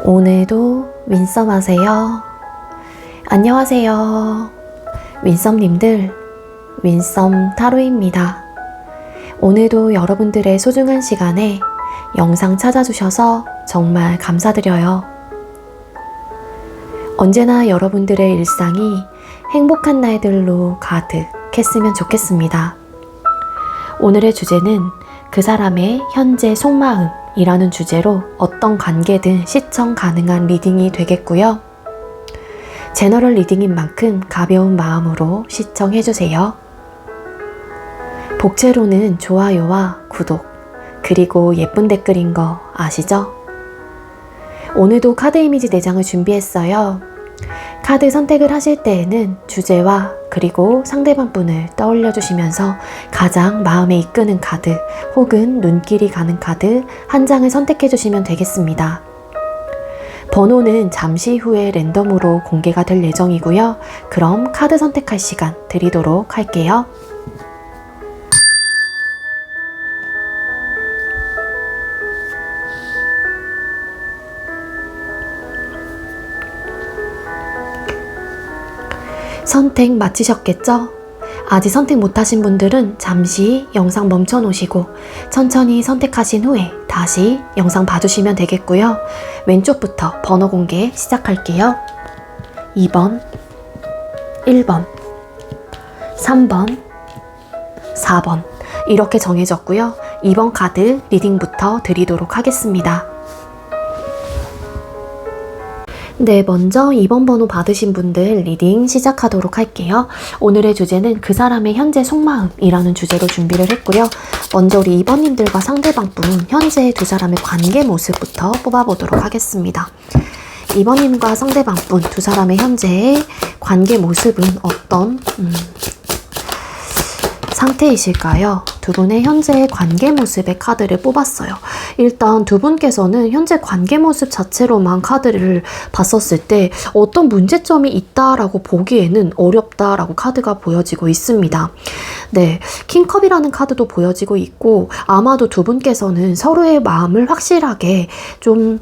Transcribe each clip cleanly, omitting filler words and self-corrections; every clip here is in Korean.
오늘도 윈썸 하세요. 안녕하세요. 윈썸님들, 윈썸 타로입니다. 오늘도 여러분들의 소중한 시간에 영상 찾아주셔서 정말 감사드려요. 언제나 여러분들의 일상이 행복한 날들로 가득했으면 좋겠습니다. 오늘의 주제는 그 사람의 현재 속마음이라는 주제로 어떤 관계든 시청 가능한 리딩이 되겠고요. 제너럴 리딩인 만큼 가벼운 마음으로 시청해주세요. 복채로는 좋아요와 구독, 그리고 예쁜 댓글인 거 아시죠? 오늘도 카드 이미지 4장을 준비했어요. 카드 선택을 하실 때에는 주제와 그리고 상대방 분을 떠올려 주시면서 가장 마음에 이끄는 카드 혹은 눈길이 가는 카드 한 장을 선택해 주시면 되겠습니다. 번호는 잠시 후에 랜덤으로 공개가 될 예정이고요. 그럼 카드 선택할 시간 드리도록 할게요. 선택 마치셨겠죠? 아직 선택 못하신 분들은 잠시 영상 멈춰 놓으시고 천천히 선택하신 후에 다시 영상 봐주시면 되겠고요. 왼쪽부터 번호 공개 시작할게요. 2번, 1번, 3번, 4번 이렇게 정해졌고요. 2번 카드 리딩부터 드리도록 하겠습니다. 네, 먼저 2번 번호 받으신 분들 리딩 시작하도록 할게요. 오늘의 주제는 그 사람의 현재 속마음이라는 주제로 준비를 했고요. 먼저 우리 2번님들과 상대방 분 현재 두 사람의 관계 모습부터 뽑아보도록 하겠습니다. 2번님과 상대방 분 두 사람의 현재의 관계 모습은 어떤 상태이실까요? 두 분의 현재의 관계 모습의 카드를 뽑았어요. 일단 두 분께서는 현재 관계 모습 자체로만 카드를 봤었을 때 어떤 문제점이 있다라고 보기에는 어렵다라고 카드가 보여지고 있습니다. 네, 킹컵이라는 카드도 보여지고 있고 아마도 두 분께서는 서로의 마음을 확실하게 좀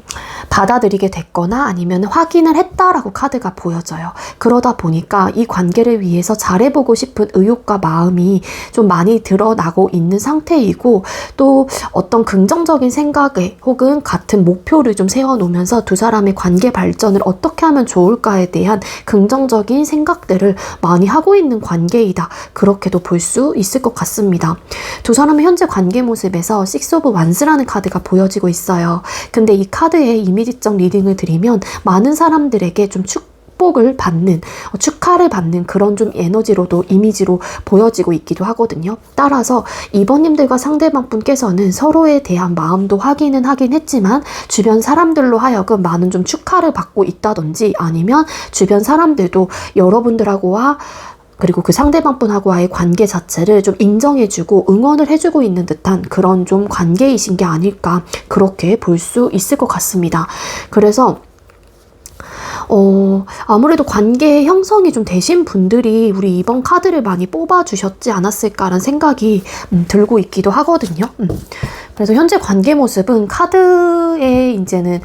받아들이게 됐거나 아니면 확인을 했다라고 카드가 보여져요. 그러다 보니까 이 관계를 위해서 잘해보고 싶은 의욕과 마음이 좀 많이 드러나고 있는 상태이고 또 어떤 긍정적인 생각에 혹은 같은 목표를 좀 세워놓으면서 두 사람의 관계 발전을 어떻게 하면 좋을까에 대한 긍정적인 생각들을 많이 하고 있는 관계이다. 그렇게도 볼 수 있을 것 같습니다. 두 사람의 현재 관계 모습에서 식스 오브 완스라는 카드가 보여지고 있어요. 근데 이 카드의 이미지적 리딩을 드리면 많은 사람들에게 좀 축복을 받는, 축하를 받는 그런 좀 에너지로도 이미지로 보여지고 있기도 하거든요. 따라서 2번님들과 상대방 분께서는 서로에 대한 마음도 확인은 하긴 했지만 주변 사람들로 하여금 많은 좀 축하를 받고 있다든지 아니면 주변 사람들도 여러분들하고와 그리고 그 상대방 분하고와의 관계 자체를 좀 인정해주고 응원을 해주고 있는 듯한 그런 좀 관계이신 게 아닐까 그렇게 볼 수 있을 것 같습니다. 그래서 아무래도 관계 형성이 좀 되신 분들이 우리 이번 카드를 많이 뽑아주셨지 않았을까라는 생각이 들고 있기도 하거든요. 그래서 현재 관계 모습은 카드의 이제는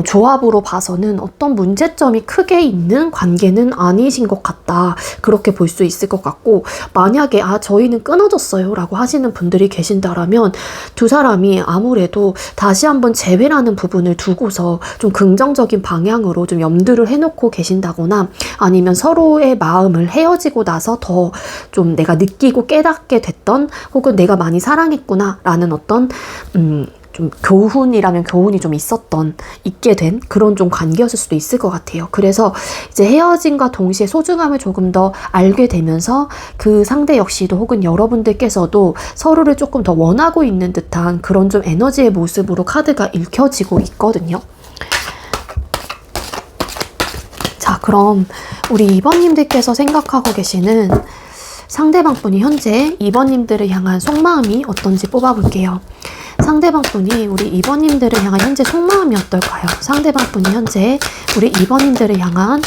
조합으로 봐서는 어떤 문제점이 크게 있는 관계는 아니신 것 같다. 그렇게 볼 수 있을 것 같고 만약에 저희는 끊어졌어요 라고 하시는 분들이 계신다라면 두 사람이 아무래도 다시 한번 재회라는 부분을 두고서 좀 긍정적인 방향으로 좀 염두를 해놓고 계신다거나 아니면 서로의 마음을 헤어지고 나서 더 좀 내가 느끼고 깨닫게 됐던 혹은 내가 많이 사랑했구나 라는 어떤 좀 교훈이라면 교훈이 좀 있게 된 그런 좀 관계였을 수도 있을 것 같아요. 그래서 이제 헤어짐과 동시에 소중함을 조금 더 알게 되면서 그 상대 역시도 혹은 여러분들께서도 서로를 조금 더 원하고 있는 듯한 그런 좀 에너지의 모습으로 카드가 읽혀지고 있거든요. 자, 그럼 우리 2번님들께서 생각하고 계시는 상대방 분이 현재 2번님들을 향한 속마음이 어떤지 뽑아볼게요. 상대방 분이 우리 2번님들을 향한 현재 속마음이 어떨까요? 상대방 분이 현재 우리 2번님들을 향한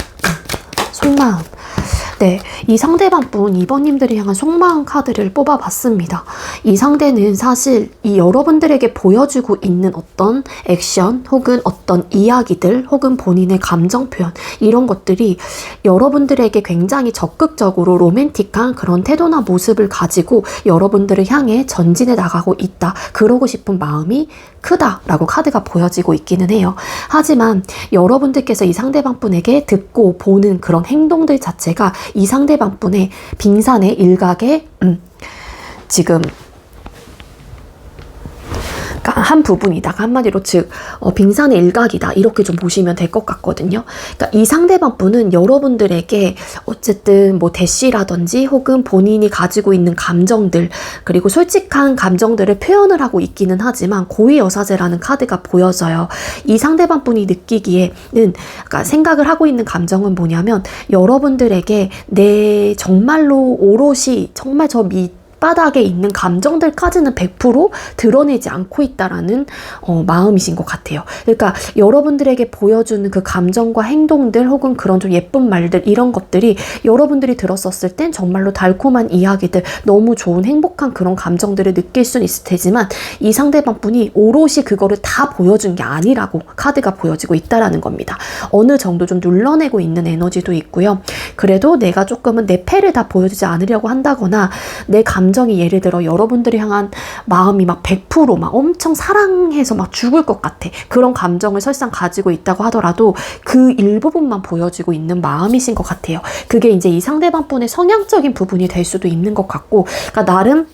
속마음. 네, 이 상대방분 2번님들이 향한 속마음 카드를 뽑아봤습니다. 이 상대는 사실 이 여러분들에게 보여주고 있는 어떤 액션 혹은 어떤 이야기들 혹은 본인의 감정 표현 이런 것들이 여러분들에게 굉장히 적극적으로 로맨틱한 그런 태도나 모습을 가지고 여러분들을 향해 전진해 나가고 있다. 그러고 싶은 마음이 크다라고 카드가 보여지고 있기는 해요. 하지만 여러분들께서 이 상대방분에게 듣고 보는 그런 행동들 자체가 이 상대방분의 빙산의 일각에 지금 한 부분이다. 한마디로 즉 빙산의 일각이다. 이렇게 좀 보시면 될 것 같거든요. 그러니까 이 상대방분은 여러분들에게 어쨌든 뭐 대시라든지 혹은 본인이 가지고 있는 감정들 그리고 솔직한 감정들을 표현을 하고 있기는 하지만 고위여사제라는 카드가 보여져요. 이 상대방분이 느끼기에는 그러니까 생각을 하고 있는 감정은 뭐냐면 여러분들에게 내 정말로 오롯이 정말 저 밑바닥에 있는 감정들까지는 100% 드러내지 않고 있다라는 마음이신 것 같아요. 그러니까 여러분들에게 보여주는 그 감정과 행동들 혹은 그런 좀 예쁜 말들 이런 것들이 여러분들이 들었었을 땐 정말로 달콤한 이야기들 너무 좋은 행복한 그런 감정들을 느낄 수는 있을 테지만 이 상대방 분이 오롯이 그거를 다 보여준 게 아니라고 카드가 보여지고 있다라는 겁니다. 어느 정도 좀 눌러내고 있는 에너지도 있고요. 그래도 내가 조금은 내 패를 다 보여주지 않으려고 한다거나 내 감정이 예를 들어 여러분들이 향한 마음이 막 100% 엄청 사랑해서 막 죽을 것 같아. 그런 감정을 설상 가지고 있다고 하더라도 그 일부분만 보여지고 있는 마음이신 것 같아요. 그게 이제 이 상대방 분의 성향적인 부분이 될 수도 있는 것 같고, 그러니까 나름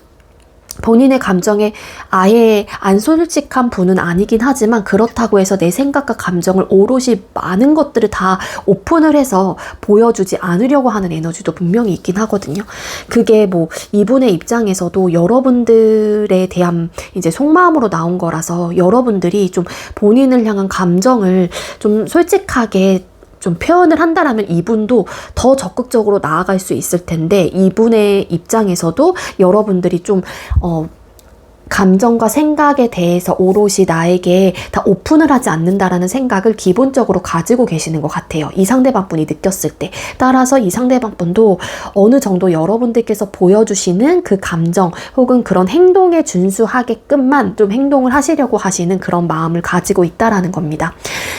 본인의 감정에 아예 안 솔직한 분은 아니긴 하지만 그렇다고 해서 내 생각과 감정을 오롯이 많은 것들을 다 오픈을 해서 보여주지 않으려고 하는 에너지도 분명히 있긴 하거든요. 그게 뭐 이분의 입장에서도 여러분들에 대한 이제 속마음으로 나온 거라서 여러분들이 좀 본인을 향한 감정을 좀 솔직하게 좀 표현을 한다라면 이분도 더 적극적으로 나아갈 수 있을 텐데 이분의 입장에서도 여러분들이 좀 감정과 생각에 대해서 오롯이 나에게 다 오픈을 하지 않는다라는 생각을 기본적으로 가지고 계시는 것 같아요. 이 상대방 분이 느꼈을 때. 따라서 이 상대방 분도 어느 정도 여러분들께서 보여주시는 그 감정 혹은 그런 행동에 준수하게끔만 좀 행동을 하시려고 하시는 그런 마음을 가지고 있다라는 겁니다.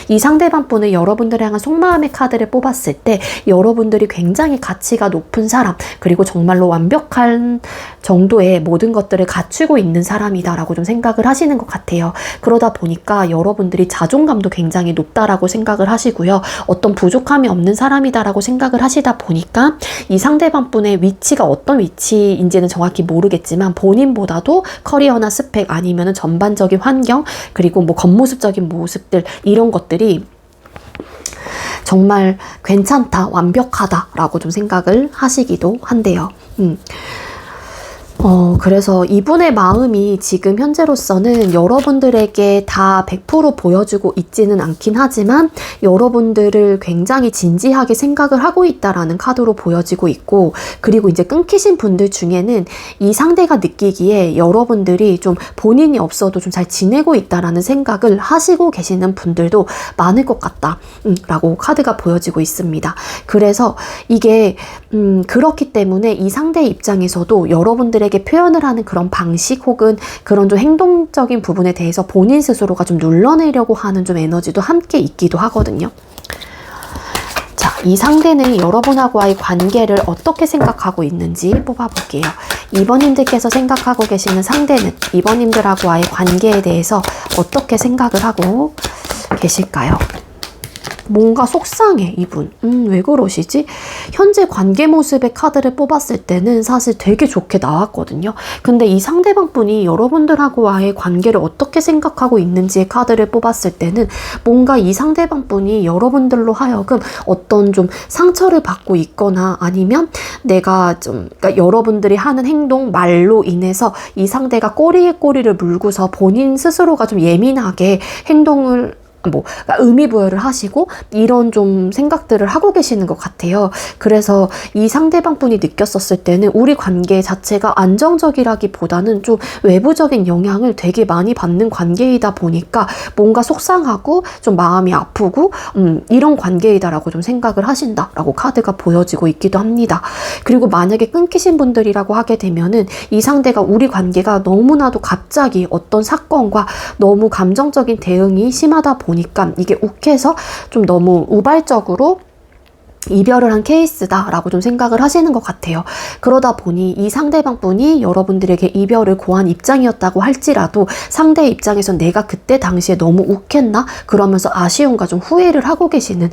이 상대방 분은 여러분들을 향한 속마음의 카드를 뽑았을 때 여러분들이 굉장히 가치가 높은 사람 그리고 정말로 완벽한 정도의 모든 것들을 갖추고 있는 사람이다라고 좀 생각을 하시는 것 같아요. 그러다 보니까 여러분들이 자존감도 굉장히 높다라고 생각을 하시고요. 어떤 부족함이 없는 사람이다라고 생각을 하시다 보니까 이 상대방 분의 위치가 어떤 위치인지는 정확히 모르겠지만 본인보다도 커리어나 스펙 아니면은 전반적인 환경 그리고 뭐 겉모습적인 모습들 이런 것들이 정말 괜찮다, 완벽하다라고 좀 생각을 하시기도 한대요. 그래서 이분의 마음이 지금 현재로서는 여러분들에게 다 100% 보여주고 있지는 않긴 하지만 여러분들을 굉장히 진지하게 생각을 하고 있다라는 카드로 보여지고 있고 그리고 이제 끊기신 분들 중에는 이 상대가 느끼기에 여러분들이 좀 본인이 없어도 좀 잘 지내고 있다라는 생각을 하시고 계시는 분들도 많을 것 같다 라고 카드가 보여지고 있습니다. 그래서 이게 그렇기 때문에 이 상대의 입장에서도 여러분들의 표현을 하는 그런 방식 혹은 그런 좀 행동적인 부분에 대해서 본인 스스로가 좀 눌러내려고 하는 좀 에너지도 함께 있기도 하거든요. 자, 이 상대는 여러분하고의 관계를 어떻게 생각하고 있는지 뽑아볼게요. 2번님들께서 생각하고 계시는 상대는 2번님들하고의 관계에 대해서 어떻게 생각을 하고 계실까요? 뭔가 속상해 이분. 왜 그러시지? 현재 관계 모습의 카드를 뽑았을 때는 사실 되게 좋게 나왔거든요. 근데 이 상대방 분이 여러분들하고의 관계를 어떻게 생각하고 있는지의 카드를 뽑았을 때는 뭔가 이 상대방 분이 여러분들로 하여금 어떤 좀 상처를 받고 있거나 아니면 내가 좀 그러니까 여러분들이 하는 행동 말로 인해서 이 상대가 꼬리에 꼬리를 물고서 본인 스스로가 좀 예민하게 행동을 그러니까 의미 부여를 하시고 이런 좀 생각들을 하고 계시는 것 같아요. 그래서 이 상대방분이 느꼈었을 때는 우리 관계 자체가 안정적이라기보다는 좀 외부적인 영향을 되게 많이 받는 관계이다 보니까 뭔가 속상하고 좀 마음이 아프고 이런 관계이다라고 좀 생각을 하신다라고 카드가 보여지고 있기도 합니다. 그리고 만약에 끊기신 분들이라고 하게 되면은 이 상대가 우리 관계가 너무나도 갑자기 어떤 사건과 너무 감정적인 대응이 심하다 보니까 이게 욱해서 좀 너무 우발적으로 이별을 한 케이스다라고 좀 생각을 하시는 것 같아요. 그러다 보니 이 상대방 분이 여러분들에게 이별을 고한 입장이었다고 할지라도 상대의 입장에선 내가 그때 당시에 너무 욱했나? 그러면서 아쉬움과 좀 후회를 하고 계시는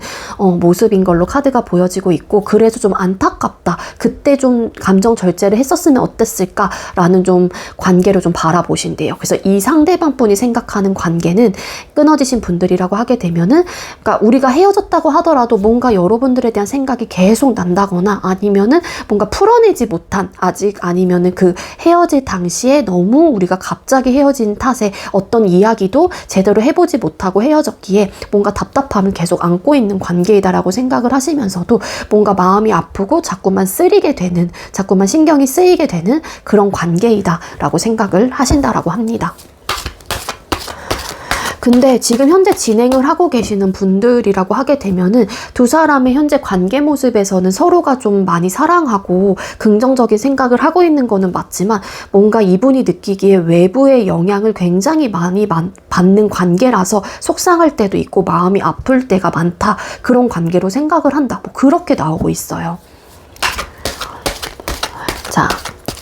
모습인 걸로 카드가 보여지고 있고, 그래서 좀 안타깝다. 그때 좀 감정 절제를 했었으면 어땠을까라는 좀 관계를 좀 바라보신대요. 그래서 이 상대방 분이 생각하는 관계는 끊어지신 분들이라고 하게 되면은, 그러니까 우리가 헤어졌다고 하더라도 뭔가 여러분들에 대한 생각이 계속 난다거나 아니면은 뭔가 풀어내지 못한, 아직 아니면은 그 헤어질 당시에 너무 우리가 갑자기 헤어진 탓에 어떤 이야기도 제대로 해보지 못하고 헤어졌기에 뭔가 답답함을 계속 안고 있는 관계이다라고 생각을 하시면서도 뭔가 마음이 아프고 자꾸만 쓰리게 되는, 자꾸만 신경이 쓰이게 되는 그런 관계이다라고 생각을 하신다라고 합니다. 근데 지금 현재 진행을 하고 계시는 분들이라고 하게 되면은 두 사람의 현재 관계 모습에서는 서로가 좀 많이 사랑하고 긍정적인 생각을 하고 있는 거는 맞지만, 뭔가 이분이 느끼기에 외부의 영향을 굉장히 많이 받는 관계라서 속상할 때도 있고 마음이 아플 때가 많다, 그런 관계로 생각을 한다, 뭐 그렇게 나오고 있어요. 자,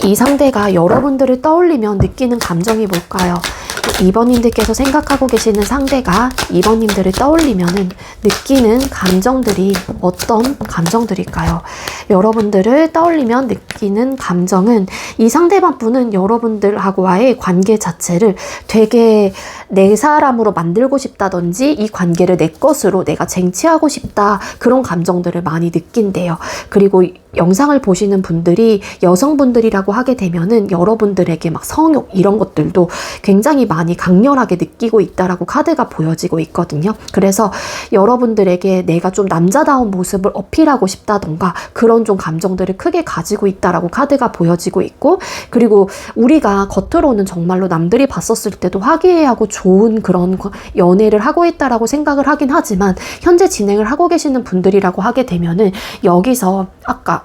이 상대가 여러분들을 떠올리면 느끼는 감정이 뭘까요? 2번님들께서 생각하고 계시는 상대가 2번님들을 떠올리면은 느끼는 감정들이 어떤 감정들일까요? 여러분들을 떠올리면 느끼는 감정은, 이 상대방 분은 여러분들하고의 관계 자체를 되게 내 사람으로 만들고 싶다든지 이 관계를 내 것으로 내가 쟁취하고 싶다, 그런 감정들을 많이 느낀대요. 그리고 영상을 보시는 분들이 여성분들이라고 하게 되면은 여러분들에게 막 성욕 이런 것들도 굉장히 많이 강렬하게 느끼고 있다라고 카드가 보여지고 있거든요. 그래서 여러분들에게 내가 좀 남자다운 모습을 어필하고 싶다던가 그런 좀 감정들을 크게 가지고 있다라고 카드가 보여지고 있고, 그리고 우리가 겉으로는 정말로 남들이 봤었을 때도 화기애애하고 좋은 그런 연애를 하고 있다라고 생각을 하긴 하지만, 현재 진행을 하고 계시는 분들이라고 하게 되면은 여기서 아까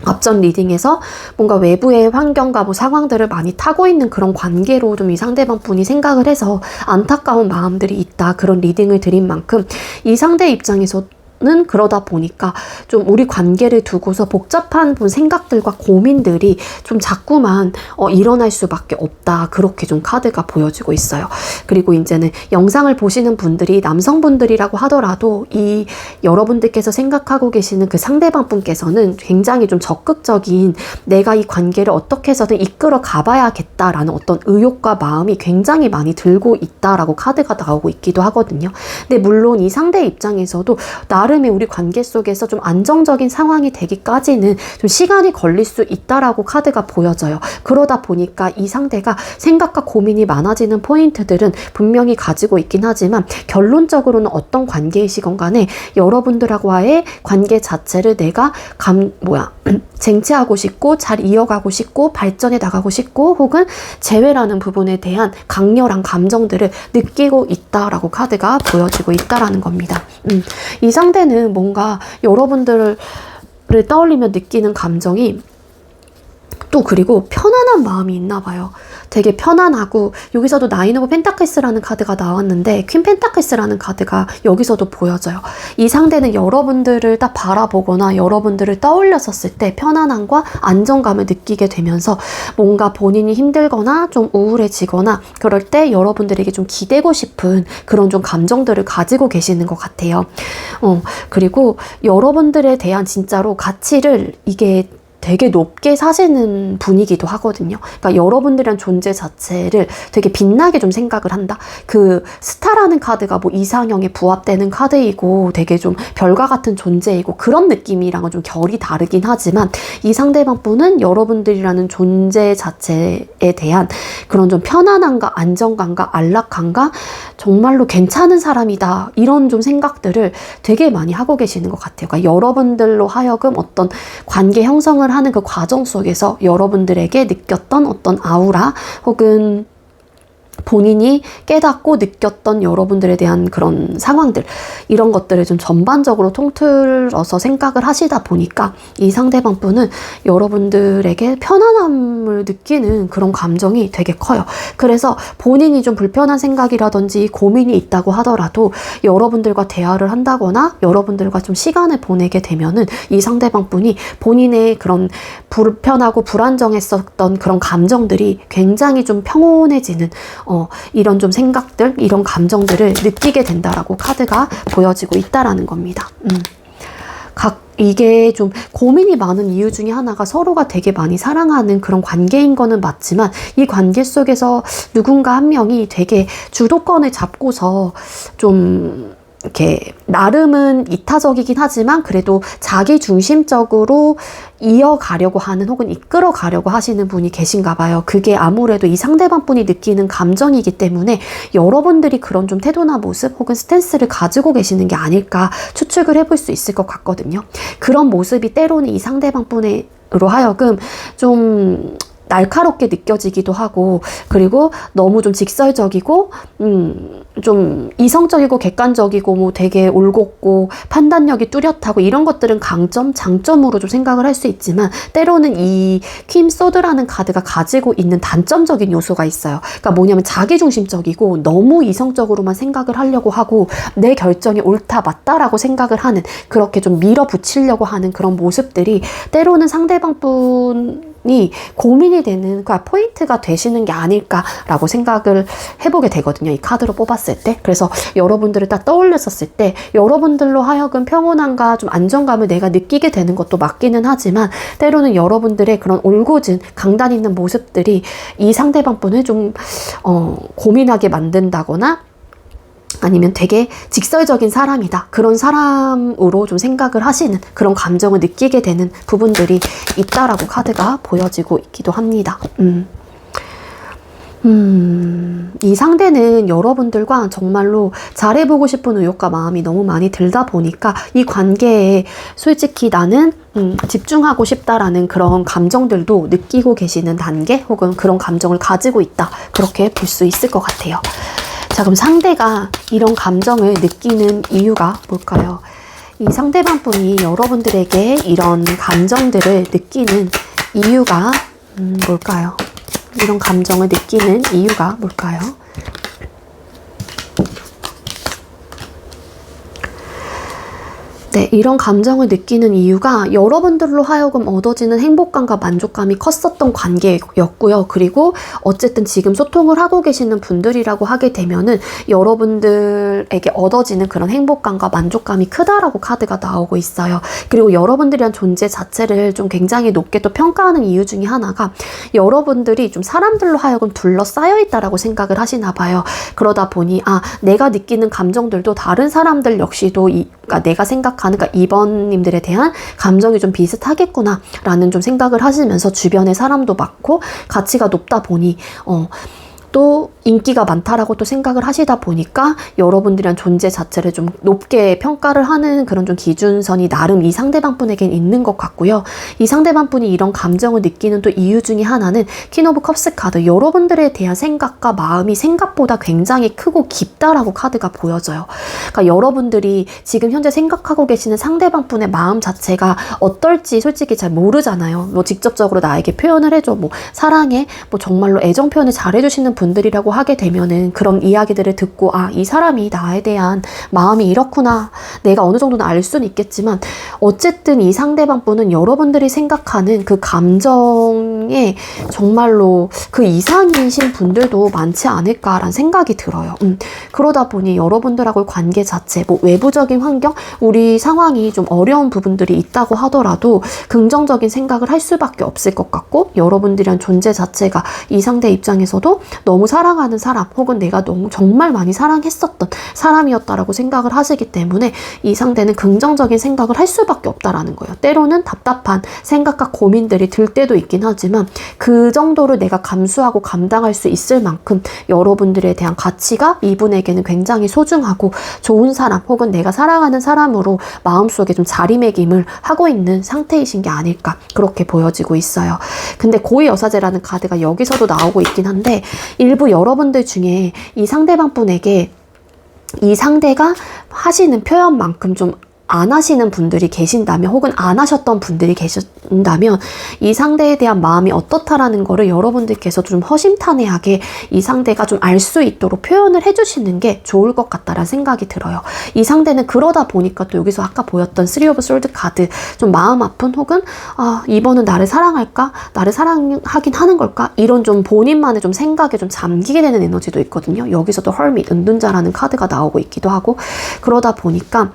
앞전 리딩에서 뭔가 외부의 환경과 뭐 상황들을 많이 타고 있는 그런 관계로 좀 이 상대방 분이 생각을 해서 안타까운 마음들이 있다, 그런 리딩을 드린 만큼 이 상대 입장에서 는 그러다 보니까 좀 우리 관계를 두고서 복잡한 생각들과 고민들이 좀 자꾸만 일어날 수밖에 없다, 그렇게 좀 카드가 보여지고 있어요. 그리고 이제는 영상을 보시는 분들이 남성분들이라고 하더라도 이 여러분들께서 생각하고 계시는 그 상대방 분께서는 굉장히 좀 적극적인, 내가 이 관계를 어떻게 해서든 이끌어 가봐야겠다라는 어떤 의욕과 마음이 굉장히 많이 들고 있다라고 카드가 나오고 있기도 하거든요. 근데 물론 이 상대 입장에서도 나름의 우리 관계 속에서 좀 안정적인 상황이 되기까지는 좀 시간이 걸릴 수 있다라고 카드가 보여져요. 그러다 보니까 이 상대가 생각과 고민이 많아지는 포인트들은 분명히 가지고 있긴 하지만, 결론적으로는 어떤 관계이시건 간에 여러분들하고의 관계 자체를 내가 쟁취하고 싶고 잘 이어가고 싶고 발전해 나가고 싶고 혹은 재회라는 부분에 대한 강렬한 감정들을 느끼고 있다라고 카드가 보여지고 있다라는 겁니다. 이 상대는 뭔가 여러분들을 떠올리며 느끼는 감정이 또 그리고 편안한 마음이 있나 봐요. 되게 편안하고, 여기서도 나인 오브 펜타클스라는 카드가 나왔는데 퀸 펜타클스라는 카드가 여기서도 보여져요. 이 상대는 여러분들을 딱 바라보거나 여러분들을 떠올렸었을 때 편안함과 안정감을 느끼게 되면서 뭔가 본인이 힘들거나 좀 우울해지거나 그럴 때 여러분들에게 좀 기대고 싶은 그런 좀 감정들을 가지고 계시는 것 같아요. 그리고 여러분들에 대한 진짜로 가치를, 이게 되게 높게 사시는 분이기도 하거든요. 그러니까 여러분들이란 존재 자체를 되게 빛나게 좀 생각을 한다. 그 스타라는 카드가 뭐 이상형에 부합되는 카드이고 되게 좀 별과 같은 존재이고 그런 느낌이랑은 좀 결이 다르긴 하지만 이 상대방 분은 여러분들이라는 존재 자체에 대한 그런 좀 편안함과 안정감과 안락함과 정말로 괜찮은 사람이다 이런 좀 생각들을 되게 많이 하고 계시는 것 같아요. 그러니까 여러분들로 하여금 어떤 관계 형성을 하는 그 과정 속에서 여러분들에게 느꼈던 어떤 아우라 혹은 본인이 깨닫고 느꼈던 여러분들에 대한 그런 상황들 이런 것들을 좀 전반적으로 통틀어서 생각을 하시다 보니까 이 상대방 분은 여러분들에게 편안함을 느끼는 그런 감정이 되게 커요. 그래서 본인이 좀 불편한 생각이라든지 고민이 있다고 하더라도 여러분들과 대화를 한다거나 여러분들과 좀 시간을 보내게 되면은 이 상대방 분이 본인의 그런 불편하고 불안정했었던 그런 감정들이 굉장히 좀 평온해지는 이런 좀 생각들, 이런 감정들을 느끼게 된다라고 카드가 보여지고 있다라는 겁니다. 이게 좀 고민이 많은 이유 중에 하나가 서로가 되게 많이 사랑하는 그런 관계인 거는 맞지만 이 관계 속에서 누군가 한 명이 되게 주도권을 잡고서 좀 이렇게 나름은 이타적이긴 하지만 그래도 자기 중심적으로 이어가려고 하는 혹은 이끌어 가려고 하시는 분이 계신가 봐요. 그게 아무래도 이 상대방 분이 느끼는 감정이기 때문에 여러분들이 그런 좀 태도나 모습 혹은 스탠스를 가지고 계시는 게 아닐까 추측을 해볼 수 있을 것 같거든요. 그런 모습이 때로는 이 상대방 분으로 하여금 좀 날카롭게 느껴지기도 하고 그리고 너무 좀 직설적이고 좀 이성적이고 객관적이고 뭐 되게 올곧고 판단력이 뚜렷하고 이런 것들은 강점, 장점으로 좀 생각을 할 수 있지만 때로는 이 퀸 소드라는 카드가 가지고 있는 단점적인 요소가 있어요. 그러니까 뭐냐면 자기중심적이고 너무 이성적으로만 생각을 하려고 하고 내 결정이 옳다 맞다라고 생각을 하는 그렇게 좀 밀어붙이려고 하는 그런 모습들이 때로는 상대방 분이 고민이 되는 포인트가 되시는 게 아닐까라고 생각을 해보게 되거든요. 이 카드로 뽑았을 때. 그래서 여러분들을 딱 떠올렸었을 때 여러분들로 하여금 평온함과 좀 안정감을 내가 느끼게 되는 것도 맞기는 하지만 때로는 여러분들의 그런 올곧은 강단 있는 모습들이 이 상대방 분을 좀 고민하게 만든다거나 아니면 되게 직설적인 사람이다. 그런 사람으로 좀 생각을 하시는 그런 감정을 느끼게 되는 부분들이 있다라고 카드가 보여지고 있기도 합니다. 이 상대는 여러분들과 정말로 잘해보고 싶은 의욕과 마음이 너무 많이 들다 보니까 이 관계에 솔직히 나는 집중하고 싶다라는 그런 감정들도 느끼고 계시는 단계 혹은 그런 감정을 가지고 있다. 그렇게 볼 수 있을 것 같아요. 자, 그럼 상대가 이런 감정을 느끼는 이유가 뭘까요? 이 상대방 분이 여러분들에게 이런 감정들을 느끼는 이유가 뭘까요? 이런 감정을 느끼는 이유가 뭘까요? 네, 이런 감정을 느끼는 이유가 여러분들로 하여금 얻어지는 행복감과 만족감이 컸었던 관계였고요. 그리고 어쨌든 지금 소통을 하고 계시는 분들이라고 하게 되면은 여러분들에게 얻어지는 그런 행복감과 만족감이 크다라고 카드가 나오고 있어요. 그리고 여러분들이란 존재 자체를 좀 굉장히 높게 또 평가하는 이유 중에 하나가 여러분들이 좀 사람들로 하여금 둘러싸여 있다라고 생각을 하시나 봐요. 그러다 보니 내가 느끼는 감정들도 다른 사람들 역시도 그러니까 내가 생각하는 그러니까 2번님들에 대한 감정이 좀 비슷하겠구나 라는 좀 생각을 하시면서 주변에 사람도 많고 가치가 높다 보니 또 인기가 많다라고 또 생각을 하시다 보니까 여러분들이란 존재 자체를 좀 높게 평가를 하는 그런 좀 기준선이 나름 이 상대방 분에겐 있는 것 같고요. 이 상대방 분이 이런 감정을 느끼는 또 이유 중에 하나는 퀸 오브 컵스 카드, 여러분들에 대한 생각과 마음이 생각보다 굉장히 크고 깊다라고 카드가 보여져요. 그러니까 여러분들이 지금 현재 생각하고 계시는 상대방 분의 마음 자체가 어떨지 솔직히 잘 모르잖아요. 뭐 직접적으로 나에게 표현을 해줘, 뭐 사랑해, 뭐 정말로 애정 표현을 잘해주시는 분들이라고 하게 되면은 그런 이야기들을 듣고 이 사람이 나에 대한 마음이 이렇구나 내가 어느 정도는 알 수는 있겠지만 어쨌든 이 상대방 분은 여러분들이 생각하는 그 감정이 중에 정말로 그 이상이신 분들도 많지 않을까라는 생각이 들어요. 그러다 보니 여러분들하고의 관계 자체, 뭐 외부적인 환경, 우리 상황이 좀 어려운 부분들이 있다고 하더라도 긍정적인 생각을 할 수밖에 없을 것 같고, 여러분들이란 존재 자체가 이 상대 입장에서도 너무 사랑하는 사람, 혹은 내가 너무 정말 많이 사랑했었던 사람이었다라고 생각을 하시기 때문에 이 상대는 긍정적인 생각을 할 수밖에 없다라는 거예요. 때로는 답답한 생각과 고민들이 들 때도 있긴 하지만 그 정도를 내가 감수하고 감당할 수 있을 만큼 여러분들에 대한 가치가 이분에게는 굉장히 소중하고 좋은 사람, 혹은 내가 사랑하는 사람으로 마음속에 좀 자리매김을 하고 있는 상태이신 게 아닐까, 그렇게 보여지고 있어요. 근데 고위여사제라는 카드가 여기서도 나오고 있긴 한데, 일부 여러분들 중에 이 상대방 분에게 이 상대가 하시는 표현만큼 좀 안 하시는 분들이 계신다면, 혹은 안 하셨던 분들이 계신다면 이 상대에 대한 마음이 어떻다라는 거를 여러분들께서도 좀 허심탄회하게 이 상대가 좀 알 수 있도록 표현을 해주시는 게 좋을 것 같다라는 생각이 들어요. 이 상대는 그러다 보니까 또 여기서 아까 보였던 3 오브 솔드 카드, 좀 마음 아픈, 혹은 이번은 나를 사랑할까? 나를 사랑하긴 하는 걸까? 이런 좀 본인만의 좀 생각에 좀 잠기게 되는 에너지도 있거든요. 여기서도 헐밋, 은둔자라는 카드가 나오고 있기도 하고, 그러다 보니까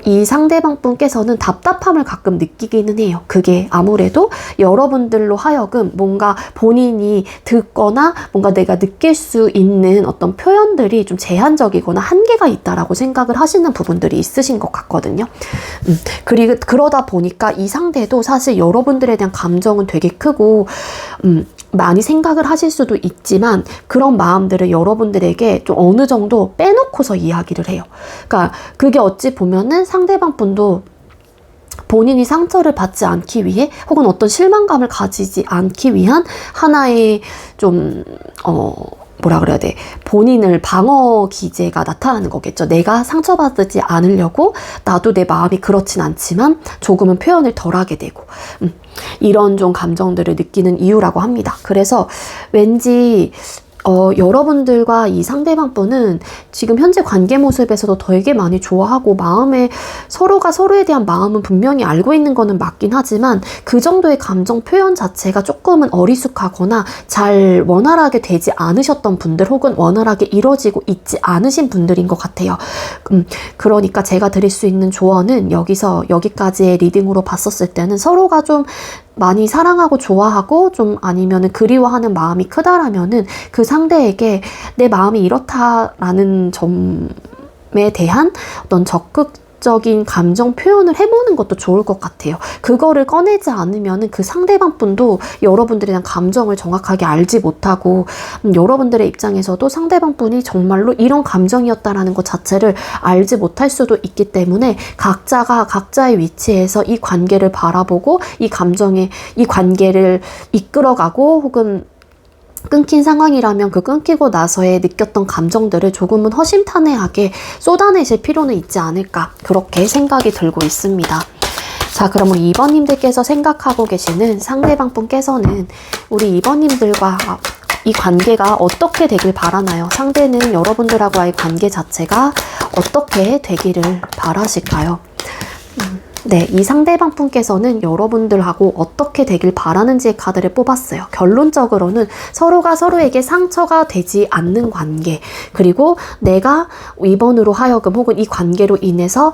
이 상대방 분께서는 답답함을 가끔 느끼기는 해요. 그게 아무래도 여러분들로 하여금 뭔가 본인이 듣거나 뭔가 내가 느낄 수 있는 어떤 표현들이 좀 제한적이거나 한계가 있다라고 생각을 하시는 부분들이 있으신 것 같거든요. 그리고 그러다 보니까 이 상대도 사실 여러분들에 대한 감정은 되게 크고 많이 생각을 하실 수도 있지만, 그런 마음들을 여러분들에게 좀 어느 정도 빼놓고서 이야기를 해요. 그러니까 그게 어찌 보면은 상대방 분도 본인이 상처를 받지 않기 위해, 혹은 어떤 실망감을 가지지 않기 위한 하나의 좀 뭐라 그래야 돼, 본인을 방어 기제가 나타나는 거겠죠. 내가 상처받지 않으려고 나도 내 마음이 그렇진 않지만 조금은 표현을 덜 하게 되고, 이런 좀 감정들을 느끼는 이유라고 합니다. 그래서 왠지 여러분들과 이 상대방 분은 지금 현재 관계 모습에서도 되게 많이 좋아하고, 마음에 서로가 서로에 대한 마음은 분명히 알고 있는 거는 맞긴 하지만 그 정도의 감정 표현 자체가 조금은 어리숙하거나 잘 원활하게 되지 않으셨던 분들, 혹은 원활하게 이루어지고 있지 않으신 분들인 것 같아요. 그러니까 제가 드릴 수 있는 조언은, 여기까지의 리딩으로 봤었을 때는 서로가 좀 많이 사랑하고 좋아하고 좀 아니면은 그리워하는 마음이 크다라면은 그 상대에게 내 마음이 이렇다라는 점에 대한 어떤 적극적인 감정 표현을 해보는 것도 좋을 것 같아요. 그거를 꺼내지 않으면은 그 상대방 분도 여러분들에 대한 감정을 정확하게 알지 못하고, 여러분들의 입장에서도 상대방 분이 정말로 이런 감정이었다라는 것 자체를 알지 못할 수도 있기 때문에, 각자가 각자의 위치에서 이 관계를 바라보고 이 관계를 이끌어가고, 혹은 끊긴 상황이라면 그 끊기고 나서의 느꼈던 감정들을 조금은 허심탄회하게 쏟아내실 필요는 있지 않을까, 그렇게 생각이 들고 있습니다. 자, 그럼 우리 2번님들께서 생각하고 계시는 상대방 분께서는 우리 2번님들과 이 관계가 어떻게 되길 바라나요? 상대는 여러분들하고의 관계 자체가 어떻게 되기를 바라실까요? 네, 이 상대방 분께서는 여러분들하고 어떻게 되길 바라는지의 카드를 뽑았어요. 결론적으로는 서로가 서로에게 상처가 되지 않는 관계, 그리고 내가 이번으로 하여금, 혹은 이 관계로 인해서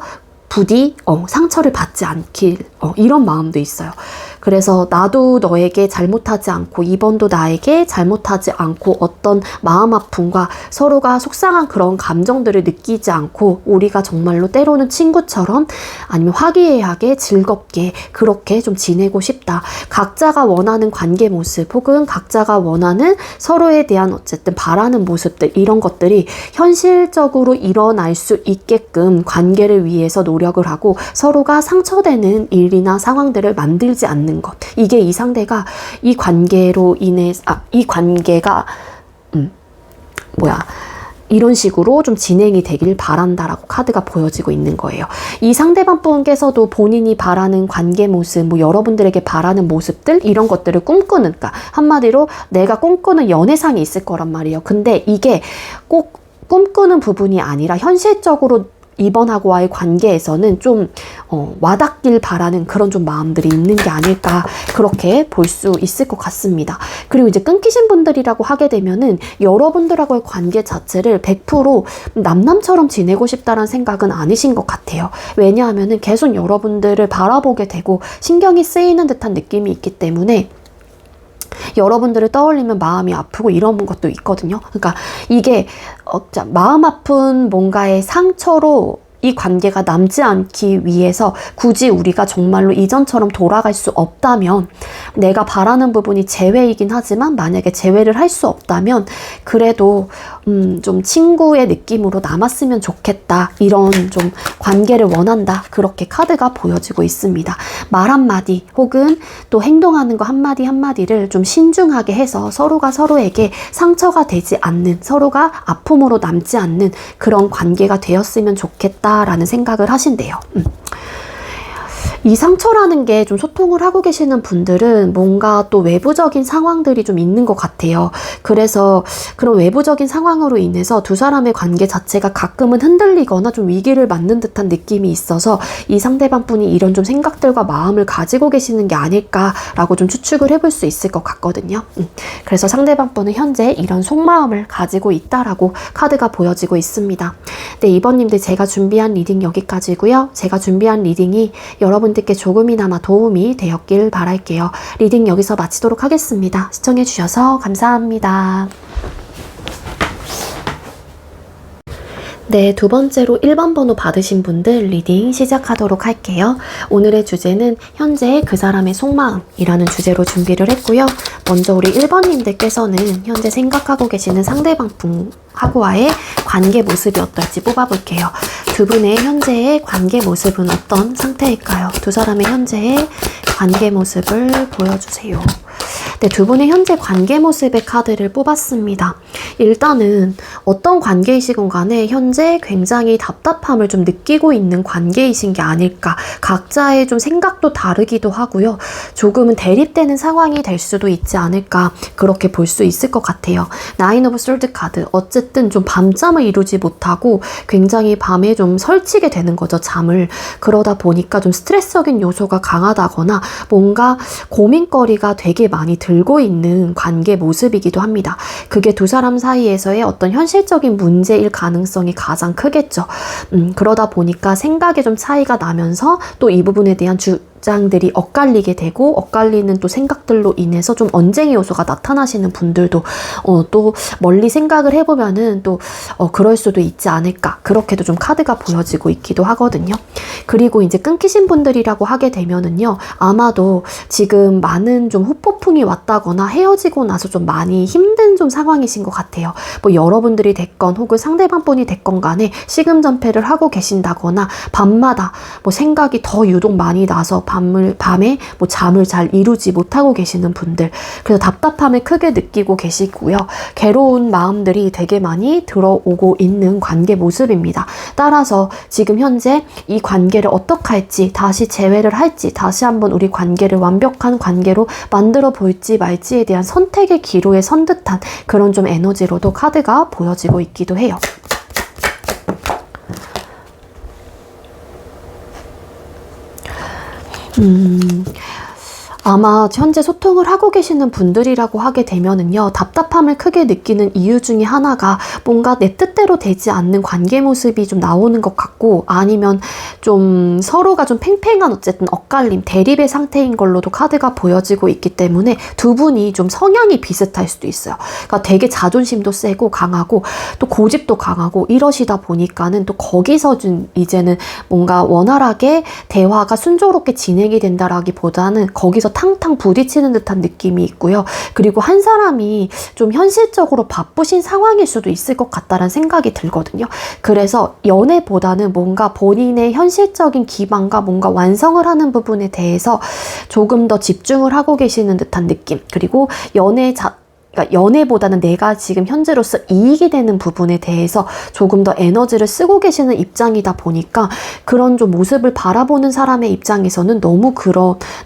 부디 상처를 받지 않길, 이런 마음도 있어요. 그래서 나도 너에게 잘못하지 않고, 이번도 나에게 잘못하지 않고, 어떤 마음 아픔과 서로가 속상한 그런 감정들을 느끼지 않고, 우리가 정말로 때로는 친구처럼 아니면 화기애애하게 즐겁게 그렇게 좀 지내고 싶다. 각자가 원하는 관계 모습, 혹은 각자가 원하는 서로에 대한 어쨌든 바라는 모습들, 이런 것들이 현실적으로 일어날 수 있게끔 관계를 위해서 노력을 하고, 서로가 상처되는 일이나 상황들을 만들지 않는 것. 이게 이 상대가 이 관계로 인해 이 관계가 이런 식으로 좀 진행이 되길 바란다라고 카드가 보여지고 있는 거예요. 이 상대방 분께서도 본인이 바라는 관계 모습, 여러분들에게 바라는 모습들, 이런 것들을 꿈꾸는, 그러니까 한마디로 내가 꿈꾸는 연애상이 있을 거란 말이에요. 근데 이게 꼭 꿈꾸는 부분이 아니라 현실적으로 이번하고와의 관계에서는 좀 와닿길 바라는 그런 좀 마음들이 있는 게 아닐까 그렇게 볼 수 있을 것 같습니다. 그리고 이제 끊기신 분들이라고 하게 되면은 여러분들하고의 관계 자체를 100% 남남처럼 지내고 싶다는 생각은 아니신 것 같아요. 왜냐하면은 계속 여러분들을 바라보게 되고 신경이 쓰이는 듯한 느낌이 있기 때문에 여러분들을 떠올리면 마음이 아프고 이런 것도 있거든요. 그러니까 이게 마음 아픈 뭔가의 상처로 이 관계가 남지 않기 위해서 굳이 우리가 정말로 이전처럼 돌아갈 수 없다면, 내가 바라는 부분이 재회이긴 하지만 만약에 재회를 할 수 없다면 그래도 좀 친구의 느낌으로 남았으면 좋겠다, 이런 좀 관계를 원한다, 그렇게 카드가 보여지고 있습니다. 말 한마디 혹은 또 행동하는 거 한마디 한마디를 좀 신중하게 해서 서로가 서로에게 상처가 되지 않는, 서로가 아픔으로 남지 않는 그런 관계가 되었으면 좋겠다 라는 생각을 하신대요. 이 상처라는 게 좀 소통을 하고 계시는 분들은 뭔가 또 외부적인 상황들이 좀 있는 것 같아요. 그래서 그런 외부적인 상황으로 인해서 두 사람의 관계 자체가 가끔은 흔들리거나 좀 위기를 맞는 듯한 느낌이 있어서 이 상대방 분이 이런 좀 생각들과 마음을 가지고 계시는 게 아닐까라고 좀 추측을 해볼 수 있을 것 같거든요. 그래서 상대방 분은 현재 이런 속마음을 가지고 있다라고 카드가 보여지고 있습니다. 네, 이번님들 제가 준비한 리딩 여기까지고요. 제가 준비한 리딩이 여러분들께 조금이나마 도움이 되었길 바랄게요. 리딩 여기서 마치도록 하겠습니다. 시청해주셔서 감사합니다. 네, 두 번째로 1번 번호 받으신 분들 리딩 시작하도록 할게요. 오늘의 주제는 현재 그 사람의 속마음이라는 주제로 준비를 했고요. 먼저 우리 1번님들께서는 현재 생각하고 계시는 상대방 분하고와의 관계 모습이 어떨지 뽑아볼게요. 두 분의 현재의 관계 모습은 어떤 상태일까요? 두 사람의 현재의 관계 모습을 보여주세요. 네, 두 분의 현재 관계 모습의 카드를 뽑았습니다. 일단은 어떤 관계이시건 간에 현재 굉장히 답답함을 좀 느끼고 있는 관계이신 게 아닐까. 각자의 좀 생각도 다르기도 하고요. 조금은 대립되는 상황이 될 수도 있지 않을까. 그렇게 볼 수 있을 것 같아요. 나인 오브 솔드 카드. 어쨌든 좀 밤잠을 이루지 못하고 굉장히 밤에 좀 설치게 되는 거죠, 잠을. 그러다 보니까 좀 스트레스적인 요소가 강하다거나 뭔가 고민거리가 되게 많이 들고 있는 관계 모습이기도 합니다. 그게 두 사람 사이에서의 어떤 현실적인 문제일 가능성이 가장 크겠죠. 그러다 보니까 생각에 좀 차이가 나면서 또 이 부분에 대한 주장들이 엇갈리게 되고, 엇갈리는 또 생각들로 인해서 좀 언쟁의 요소가 나타나시는 분들도 또 멀리 생각을 해보면은 또 그럴 수도 있지 않을까, 그렇게도 좀 카드가 보여지고 있기도 하거든요. 그리고 이제 끊기신 분들이라고 하게 되면은요, 아마도 지금 많은 좀 후폭풍이 왔다거나 헤어지고 나서 좀 많이 힘든 좀 상황이신 것 같아요. 뭐 여러분들이 됐건 혹은 상대방 분이 됐건 간에 시금전폐를 하고 계신다거나 밤마다 뭐 생각이 더 유독 많이 나서 밤에 뭐 잠을 잘 이루지 못하고 계시는 분들, 그래서 답답함을 크게 느끼고 계시고요. 괴로운 마음들이 되게 많이 들어오고 있는 관계 모습입니다. 따라서 지금 현재 이 관계를 어떻게 할지, 다시 재회를 할지, 다시 한번 우리 관계를 완벽한 관계로 만들어 볼지 말지에 대한 선택의 기로에 선 듯한 그런 좀 에너지로도 카드가 보여지고 있기도 해요. 아마 현재 소통을 하고 계시는 분들이라고 하게 되면은요, 답답함을 크게 느끼는 이유 중에 하나가 뭔가 내 뜻대로 되지 않는 관계 모습이 좀 나오는 것 같고, 아니면 좀 서로가 좀 팽팽한 어쨌든 엇갈림, 대립의 상태인 걸로도 카드가 보여지고 있기 때문에 두 분이 좀 성향이 비슷할 수도 있어요. 그러니까 되게 자존심도 세고 강하고 또 고집도 강하고 이러시다 보니까는 또 거기서 좀 이제는 뭔가 원활하게 대화가 순조롭게 진행이 된다라기보다는 거기서 탕탕 부딪히는 듯한 느낌이 있고요. 그리고 한 사람이 좀 현실적으로 바쁘신 상황일 수도 있을 것 같다는 생각이 들거든요. 그래서 연애보다는 뭔가 본인의 현실적인 기반과 뭔가 완성을 하는 부분에 대해서 조금 더 집중을 하고 계시는 듯한 느낌. 그리고 그러니까 연애보다는 내가 지금 현재로서 이익이 되는 부분에 대해서 조금 더 에너지를 쓰고 계시는 입장이다 보니까 그런 좀 모습을 바라보는 사람의 입장에서는 너무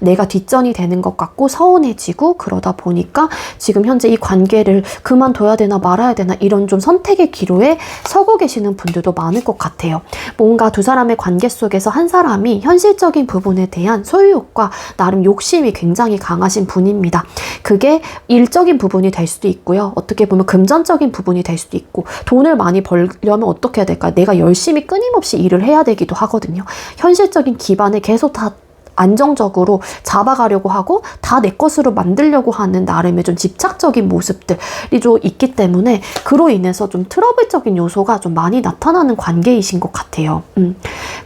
내가 뒷전이 되는 것 같고 서운해지고, 그러다 보니까 지금 현재 이 관계를 그만둬야 되나 말아야 되나 이런 좀 선택의 기로에 서고 계시는 분들도 많을 것 같아요. 뭔가 두 사람의 관계 속에서 한 사람이 현실적인 부분에 대한 소유욕과 나름 욕심이 굉장히 강하신 분입니다. 그게 일적인 부분이 될 수도 있고요. 어떻게 보면 금전적인 부분이 될 수도 있고, 돈을 많이 벌려면 어떻게 해야 될까? 내가 열심히 끊임없이 일을 해야 되기도 하거든요. 현실적인 기반을 계속 다 안정적으로 잡아가려고 하고 다 내 것으로 만들려고 하는 나름의 좀 집착적인 모습들이 좀 있기 때문에 그로 인해서 좀 트러블적인 요소가 좀 많이 나타나는 관계이신 것 같아요.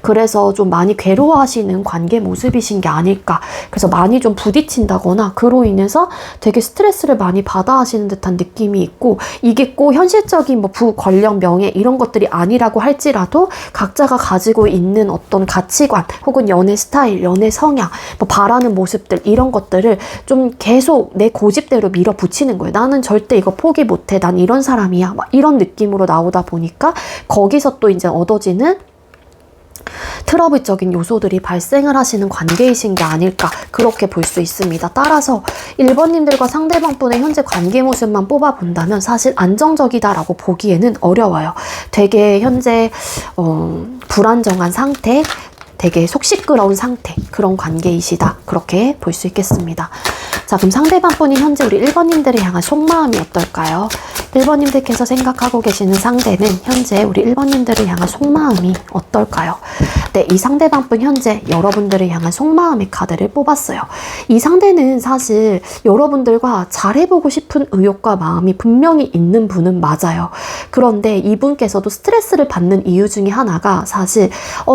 그래서 좀 많이 괴로워하시는 관계 모습이신 게 아닐까. 그래서 많이 좀 부딪힌다거나 그로 인해서 되게 스트레스를 많이 받아 하시는 듯한 느낌이 있고, 이게 꼭 현실적인 뭐 부, 권력, 명예 이런 것들이 아니라고 할지라도 각자가 가지고 있는 어떤 가치관 혹은 연애 스타일, 연애 성향, 뭐 바라는 모습들 이런 것들을 좀 계속 내 고집대로 밀어붙이는 거예요. 나는 절대 이거 포기 못해. 난 이런 사람이야. 막 이런 느낌으로 나오다 보니까 거기서 또 이제 얻어지는 트러블적인 요소들이 발생을 하시는 관계이신 게 아닐까, 그렇게 볼 수 있습니다. 따라서 1번님들과 상대방분의 현재 관계 모습만 뽑아본다면 사실 안정적이다라고 보기에는 어려워요. 되게 현재 불안정한 상태, 되게 속 시끄러운 상태, 그런 관계이시다, 그렇게 볼 수 있겠습니다. 자, 그럼 상대방분이 현재 우리 1번님들을 향한 속마음이 어떨까요? 1번님들께서 생각하고 계시는 상대는 현재 우리 1번님들을 향한 속마음이 어떨까요? 네, 이 상대방분 현재 여러분들을 향한 속마음의 카드를 뽑았어요. 이 상대는 사실 여러분들과 잘해보고 싶은 의욕과 마음이 분명히 있는 분은 맞아요. 그런데 이분께서도 스트레스를 받는 이유 중에 하나가 사실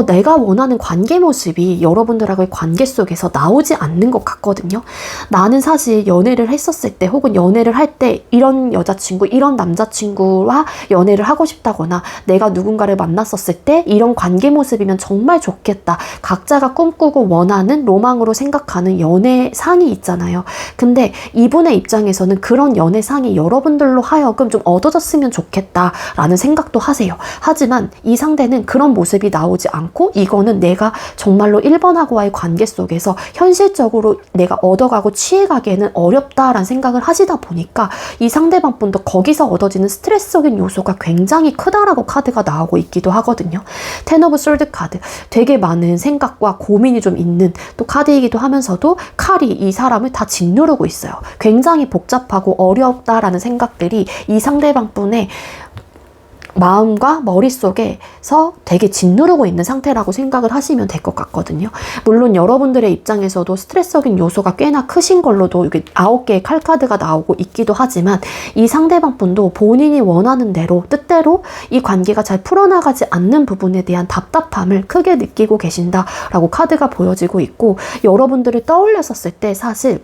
내가 원하는 관계 모습이 여러분들하고의 관계 속에서 나오지 않는 것 같거든요. 나는 사실 연애를 했었을 때 혹은 연애를 할 때 이런 여자친구, 이런 남자친구와 연애를 하고 싶다거나 내가 누군가를 만났었을 때 이런 관계 모습이면 정말 좋겠다. 각자가 꿈꾸고 원하는 로망으로 생각하는 연애상이 있잖아요. 근데 이분의 입장에서는 그런 연애상이 여러분들로 하여금 좀 얻어졌으면 좋겠다라는 생각도 하세요. 하지만 이 상대는 그런 모습이 나오지 않고 이거는 내가 정말로 1번하고와의 관계 속에서 현실적으로 내가 얻어가고 취해가기에는 어렵다라는 생각을 하시다 보니까 이 상대방 분도 거기서 얻어지는 스트레스적인 요소가 굉장히 크다라고 카드가 나오고 있기도 하거든요. 텐 오브 솔드 카드, 되게 많은 생각과 고민이 좀 있는 또 카드이기도 하면서도 칼이 이 사람을 다 짓누르고 있어요. 굉장히 복잡하고 어렵다라는 생각들이 이 상대방 분의 마음과 머릿속에서 되게 짓누르고 있는 상태라고 생각을 하시면 될 것 같거든요. 물론 여러분들의 입장에서도 스트레스적인 요소가 꽤나 크신 걸로도 이게 9개의 칼카드가 나오고 있기도 하지만 이 상대방 분도 본인이 원하는 대로 뜻대로 이 관계가 잘 풀어나가지 않는 부분에 대한 답답함을 크게 느끼고 계신다라고 카드가 보여지고 있고, 여러분들을 떠올렸었을 때 사실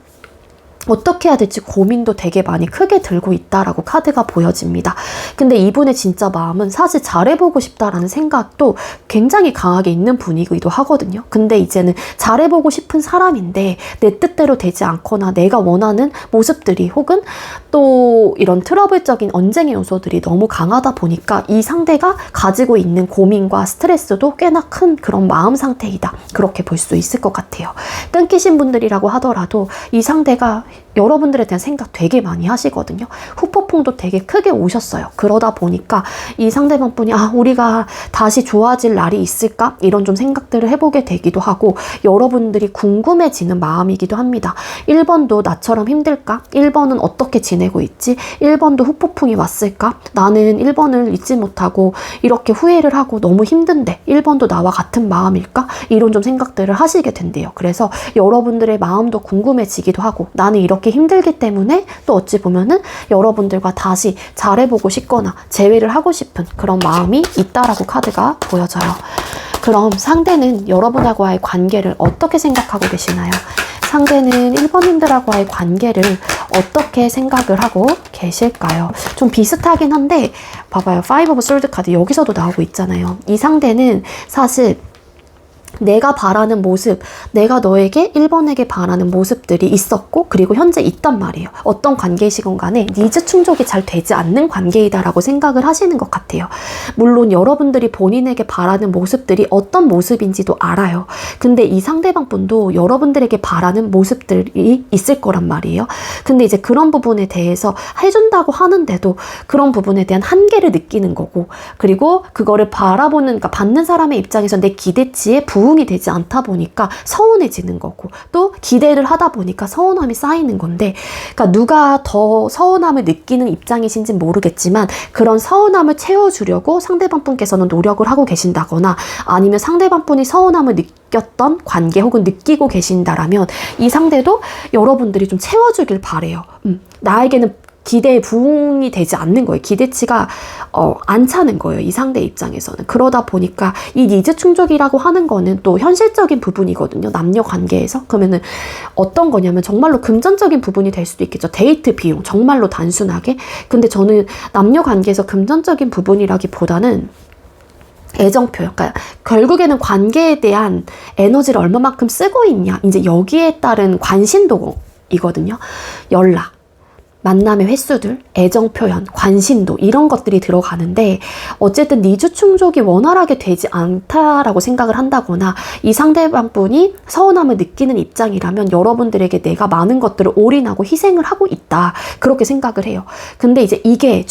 어떻게 해야 될지 고민도 되게 많이 크게 들고 있다라고 카드가 보여집니다. 근데 이분의 진짜 마음은 사실 잘해보고 싶다라는 생각도 굉장히 강하게 있는 분이기도 하거든요. 근데 이제는 잘해보고 싶은 사람인데 내 뜻대로 되지 않거나 내가 원하는 모습들이 혹은 또 이런 트러블적인 언쟁의 요소들이 너무 강하다 보니까 이 상대가 가지고 있는 고민과 스트레스도 꽤나 큰 그런 마음 상태이다, 그렇게 볼 수 있을 것 같아요. 끊기신 분들이라고 하더라도 이 상대가 여러분들에 대한 생각 되게 많이 하시거든요. 후폭풍도 되게 크게 오셨어요. 그러다 보니까 이 상대방 분이 우리가 다시 좋아질 날이 있을까? 이런 좀 생각들을 해보게 되기도 하고 여러분들이 궁금해지는 마음이기도 합니다. 1번도 나처럼 힘들까? 1번은 어떻게 지내고 있지? 1번도 후폭풍이 왔을까? 나는 1번을 잊지 못하고 이렇게 후회를 하고 너무 힘든데 1번도 나와 같은 마음일까? 이런 좀 생각들을 하시게 된대요. 그래서 여러분들의 마음도 궁금해지기도 하고 나는 이렇게 힘들기 때문에 또 어찌 보면은 여러분들과 다시 잘해보고 싶거나 재회를 하고 싶은 그런 마음이 있다라고 카드가 보여져요. 그럼 상대는 여러분하고의 관계를 어떻게 생각하고 계시나요? 상대는 1번님들하고의 관계를 어떻게 생각을 하고 계실까요? 좀 비슷하긴 한데 봐봐요. 5 오브 솔드 카드 여기서도 나오고 있잖아요. 이 상대는 사실 내가 바라는 모습, 내가 너에게 1번에게 바라는 모습들이 있었고 그리고 현재 있단 말이에요. 어떤 관계이시건 간에 니즈 충족이 잘 되지 않는 관계이다라고 생각을 하시는 것 같아요. 물론 여러분들이 본인에게 바라는 모습들이 어떤 모습인지도 알아요. 근데 이 상대방 분도 여러분들에게 바라는 모습들이 있을 거란 말이에요. 근데 이제 그런 부분에 대해서 해준다고 하는데도 그런 부분에 대한 한계를 느끼는 거고, 그리고 그거를 바라보는, 그러니까 받는 사람의 입장에서 내 기대치에 부응이 되지 않다 보니까 서운해지는 거고, 또 기대를 하다 보니까 서운함이 쌓이는 건데, 그러니까 누가 더 서운함을 느끼는 입장이신지는 모르겠지만 그런 서운함을 채워주려고 상대방 분께서는 노력을 하고 계신다거나, 아니면 상대방 분이 서운함을 느꼈던 관계 혹은 느끼고 계신다라면 이 상대도 여러분들이 좀 채워주길 바래요. 나에게는 기대에 부응이 되지 않는 거예요. 기대치가 안 차는 거예요. 이 상대 입장에서는. 그러다 보니까 이 니즈 충족이라고 하는 거는 또 현실적인 부분이거든요. 남녀 관계에서. 그러면은 어떤 거냐면 정말로 금전적인 부분이 될 수도 있겠죠. 데이트 비용. 정말로 단순하게. 근데 저는 남녀 관계에서 금전적인 부분이라기보다는 애정 표현. 그러니까 결국에는 관계에 대한 에너지를 얼마만큼 쓰고 있냐. 이제 여기에 따른 관심도이거든요. 연락, 만남의 횟수들, 애정 표현, 관심도 이런 것들이 들어가는데, 어쨌든 니즈 충족이 원활하게 되지 않다라고 생각을 한다거나 이 상대방 분이 서운함을 느끼는 입장이라면 여러분들에게 내가 많은 것들을 올인하고 희생을 하고 있다, 그렇게 생각을 해요. 근데 이제 이게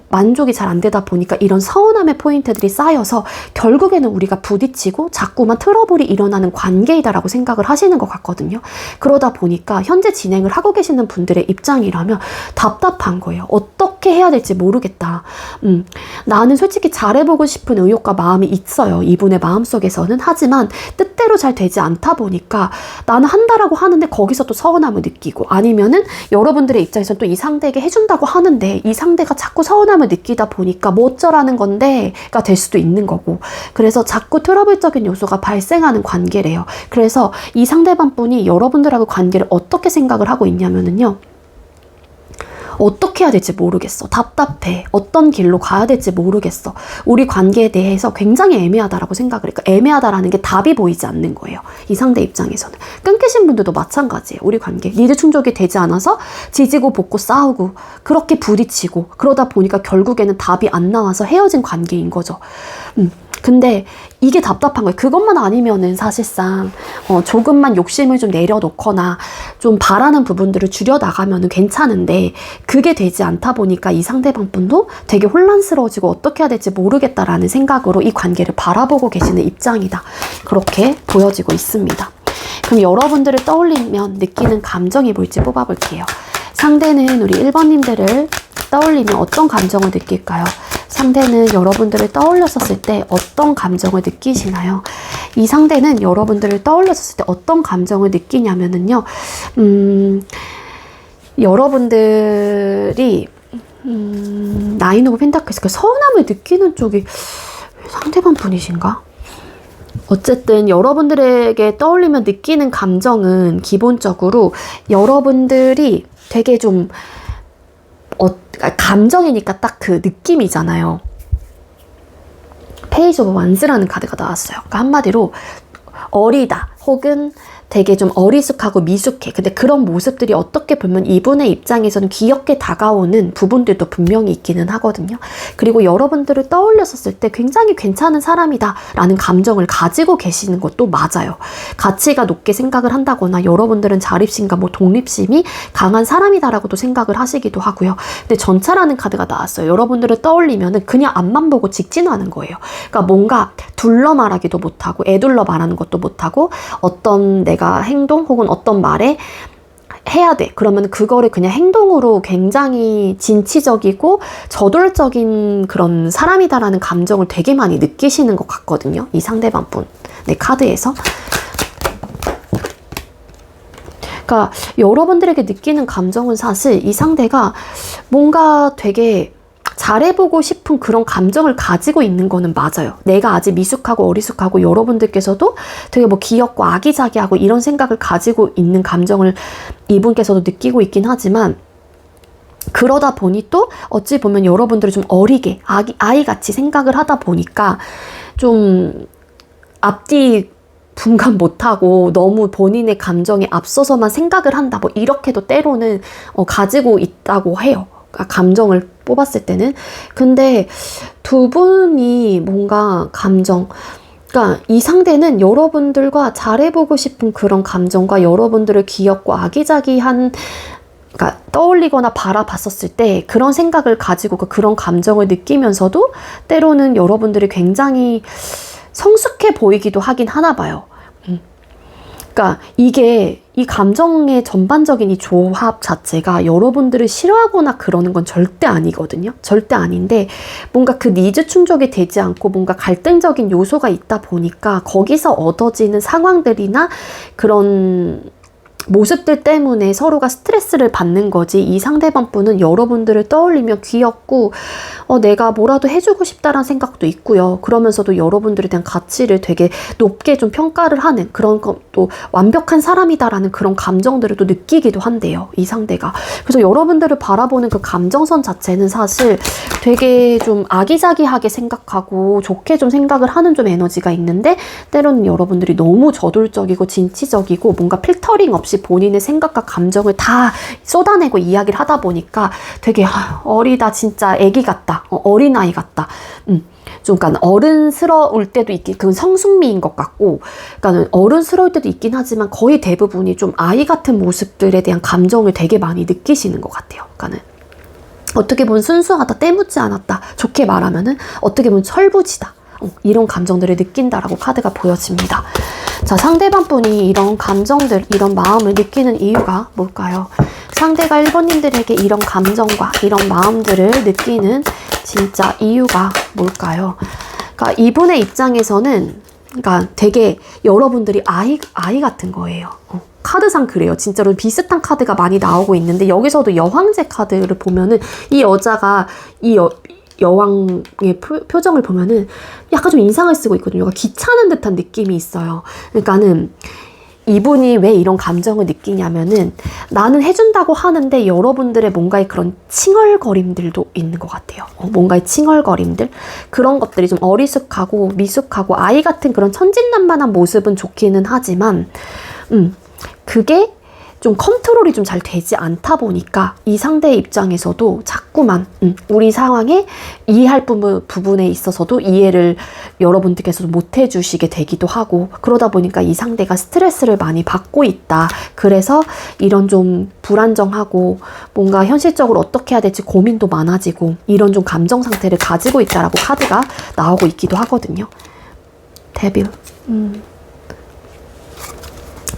만족이 잘 안 되다 보니까 이런 서운함의 포인트들이 쌓여서 결국에는 우리가 부딪히고 자꾸만 트러블이 일어나는 관계이다라고 생각을 하시는 것 같거든요. 그러다 보니까 현재 진행을 하고 계시는 분들의 입장이라면 답답한 거예요. 어떻게 해야 될지 모르겠다. 나는 솔직히 잘해보고 싶은 의욕과 마음이 있어요. 이분의 마음속에서는. 하지만 뜻대로 잘 되지 않다 보니까 나는 한다라고 하는데 거기서 또 서운함을 느끼고, 아니면은 여러분들의 입장에서는 또 이 상대에게 해준다고 하는데 이 상대가 자꾸 서운함을 느끼다 보니까 뭐 어쩌라는 건데가 될 수도 있는 거고, 그래서 자꾸 트러블적인 요소가 발생하는 관계래요. 그래서 이 상대방 분이 여러분들하고 관계를 어떻게 생각을 하고 있냐면은요, 어떻게 해야 될지 모르겠어. 답답해. 어떤 길로 가야 될지 모르겠어. 우리 관계에 대해서 굉장히 애매하다라고 생각을 해요. 그러니까 애매하다라는 게 답이 보이지 않는 거예요. 이 상대 입장에서는. 끊기신 분들도 마찬가지예요. 우리 관계. 니즈 충족이 되지 않아서 지지고 볶고 싸우고 그렇게 부딪히고 그러다 보니까 결국에는 답이 안 나와서 헤어진 관계인 거죠. 근데 이게 답답한 거예요. 그것만 아니면은 사실상 조금만 욕심을 좀 내려놓거나 좀 바라는 부분들을 줄여나가면은 괜찮은데, 그게 되지 않다 보니까 이 상대방 분도 되게 혼란스러워지고 어떻게 해야 될지 모르겠다라는 생각으로 이 관계를 바라보고 계시는 입장이다, 그렇게 보여지고 있습니다. 그럼 여러분들을 떠올리면 느끼는 감정이 뭘지 뽑아볼게요. 상대는 우리 1번님들을 떠올리면 어떤 감정을 느낄까요? 상대는 여러분들을 떠올렸었을 때 어떤 감정을 느끼시나요? 이 상대는 여러분들을 떠올렸었을 때 어떤 감정을 느끼냐면은요, 여러분들이 나인 오브 펜타클스, 그 서운함을 느끼는 쪽이 상대방 분이신가? 어쨌든 여러분들에게 떠올리면 느끼는 감정은 기본적으로 여러분들이 되게 좀 감정이니까 딱 그 느낌이잖아요. 페이지 오브 완스라는 카드가 나왔어요. 그러니까 한마디로 어리다, 혹은 되게 좀 어리숙하고 미숙해. 근데 그런 모습들이 어떻게 보면 이분의 입장에서는 귀엽게 다가오는 부분들도 분명히 있기는 하거든요. 그리고 여러분들을 떠올렸었을 때 굉장히 괜찮은 사람이다 라는 감정을 가지고 계시는 것도 맞아요. 가치가 높게 생각을 한다거나 여러분들은 자립심과 뭐 독립심이 강한 사람이다라고도 생각을 하시기도 하고요. 근데 전차라는 카드가 나왔어요. 여러분들을 떠올리면은 그냥 앞만 보고 직진하는 거예요. 그러니까 뭔가 둘러 말하기도 못하고 애둘러 말하는 것도 못하고, 어떤 내가 행동 혹은 어떤 말에 해야 돼. 그러면 그거를 그냥 행동으로 굉장히 진취적이고 저돌적인 그런 사람이다라는 감정을 되게 많이 느끼시는 것 같거든요. 이 상대방 분. 네, 카드에서. 그러니까 여러분들에게 느끼는 감정은 사실 이 상대가 뭔가 되게 잘해보고 싶은 그런 감정을 가지고 있는 거는 맞아요. 내가 아직 미숙하고 어리숙하고 여러분들께서도 되게 뭐 귀엽고 아기자기하고 이런 생각을 가지고 있는 감정을 이분께서도 느끼고 있긴 하지만, 그러다 보니 또 어찌 보면 여러분들을 좀 어리게 아이같이 생각을 하다 보니까 좀 앞뒤 분간 못하고 너무 본인의 감정에 앞서서만 생각을 한다. 뭐 이렇게도 때로는 가지고 있다고 해요. 감정을 뽑았을 때는. 근데 두 분이 뭔가 그러니까 이 상대는 여러분들과 잘해보고 싶은 그런 감정과 여러분들을 귀엽고 아기자기한, 그러니까 떠올리거나 바라봤었을 때 그런 생각을 가지고 그런 감정을 느끼면서도 때로는 여러분들이 굉장히 성숙해 보이기도 하긴 하나 봐요. 그러니까 이게 이 감정의 전반적인 이 조합 자체가 여러분들을 싫어하거나 그러는 건 절대 아니거든요. 절대 아닌데 뭔가 그 니즈 충족이 되지 않고 뭔가 갈등적인 요소가 있다 보니까 거기서 얻어지는 상황들이나 그런 모습들 때문에 서로가 스트레스를 받는 거지, 이 상대방 분은 여러분들을 떠올리면 귀엽고 내가 뭐라도 해주고 싶다라는 생각도 있고요. 그러면서도 여러분들에 대한 가치를 되게 높게 좀 평가를 하는 그런 또 완벽한 사람이다라는 그런 감정들을 또 느끼기도 한대요, 이 상대가. 그래서 여러분들을 바라보는 그 감정선 자체는 사실 되게 좀 아기자기하게 생각하고 좋게 좀 생각을 하는 좀 에너지가 있는데, 때로는 여러분들이 너무 저돌적이고 진취적이고 뭔가 필터링 없이 본인의 생각과 감정을 다 쏟아내고 이야기를 하다 보니까 되게 어리다, 진짜 애기 같다, 어린아이 같다, 좀 그러니까 어른스러울 때도 있긴, 그건 성숙미인 것 같고, 그러니까 어른스러울 때도 있긴 하지만 거의 대부분이 좀 아이 같은 모습들에 대한 감정을 되게 많이 느끼시는 것 같아요. 그러니까는 어떻게 보면 순수하다, 때묻지 않았다, 좋게 말하면은 어떻게 보면 철부지다, 이런 감정들을 느낀다라고 카드가 보여집니다. 자, 상대방 분이 이런 감정들, 이런 마음을 느끼는 이유가 뭘까요? 상대가 1번님들에게 이런 감정과 이런 마음들을 느끼는 진짜 이유가 뭘까요? 그러니까 이분의 입장에서는 그러니까 되게 여러분들이 아이 같은 거예요. 카드상 그래요. 진짜로 비슷한 카드가 많이 나오고 있는데, 여기서도 여황제 카드를 보면은 이 여자가 여왕의 표정을 보면은 약간 좀 인상을 쓰고 있거든요. 귀찮은 듯한 느낌이 있어요. 그러니까는 이분이 왜 이런 감정을 느끼냐면은, 나는 해준다고 하는데 여러분들의 뭔가의 그런 칭얼거림들도 있는 것 같아요. 뭔가의 칭얼거림들, 그런 것들이 좀 어리숙하고 미숙하고 아이 같은 그런 천진난만한 모습은 좋기는 하지만 그게 좀 컨트롤이 좀 잘 되지 않다 보니까 이 상대의 입장에서도 자꾸만 우리 상황에 이해할 부분에 있어서도 이해를 여러분들께서도 못 해주시게 되기도 하고, 그러다 보니까 이 상대가 스트레스를 많이 받고 있다. 그래서 이런 좀 불안정하고 뭔가 현실적으로 어떻게 해야 될지 고민도 많아지고 이런 좀 감정 상태를 가지고 있다라고 카드가 나오고 있기도 하거든요. 데빌.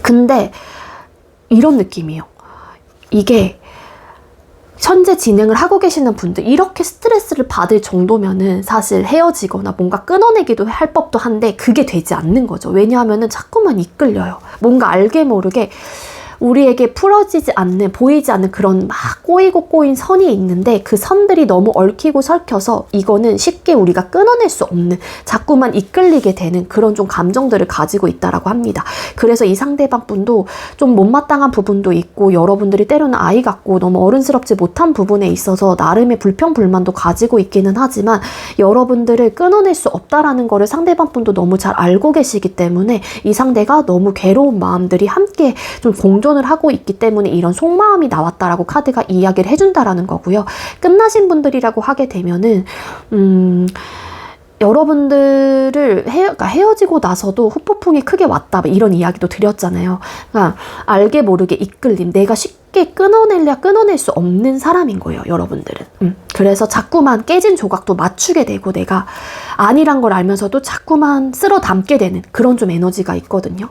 근데 이런 느낌이에요. 이게 현재 진행을 하고 계시는 분들, 이렇게 스트레스를 받을 정도면은 사실 헤어지거나 뭔가 끊어내기도 할 법도 한데 그게 되지 않는 거죠. 왜냐하면은 자꾸만 이끌려요. 뭔가 알게 모르게 우리에게 풀어지지 않는, 보이지 않는 그런 막 꼬이고 꼬인 선이 있는데 그 선들이 너무 얽히고 설켜서 이거는 쉽게 우리가 끊어낼 수 없는, 자꾸만 이끌리게 되는 그런 좀 감정들을 가지고 있다라고 합니다. 그래서 이 상대방 분도 좀 못마땅한 부분도 있고, 여러분들이 때로는 아이 같고 너무 어른스럽지 못한 부분에 있어서 나름의 불평불만도 가지고 있기는 하지만 여러분들을 끊어낼 수 없다라는 거를 상대방 분도 너무 잘 알고 계시기 때문에 이 상대가 너무 괴로운 마음들이 함께 좀 공존을 하고 있기 때문에 이런 속마음이 나왔다라고 카드가 이야기를 해준다라는 거고요. 끝나신 분들이라고 하게 되면은 여러분들을 그러니까 헤어지고 나서도 후폭풍이 크게 왔다, 이런 이야기도 드렸잖아요. 그러니까 알게 모르게 이끌림, 내가 쉽게 끊어낼 수 없는 사람인 거예요, 여러분들은. 그래서 자꾸만 깨진 조각도 맞추게 되고, 내가 아니란 걸 알면서도 자꾸만 쓸어 담게 되는 그런 좀 에너지가 있거든요.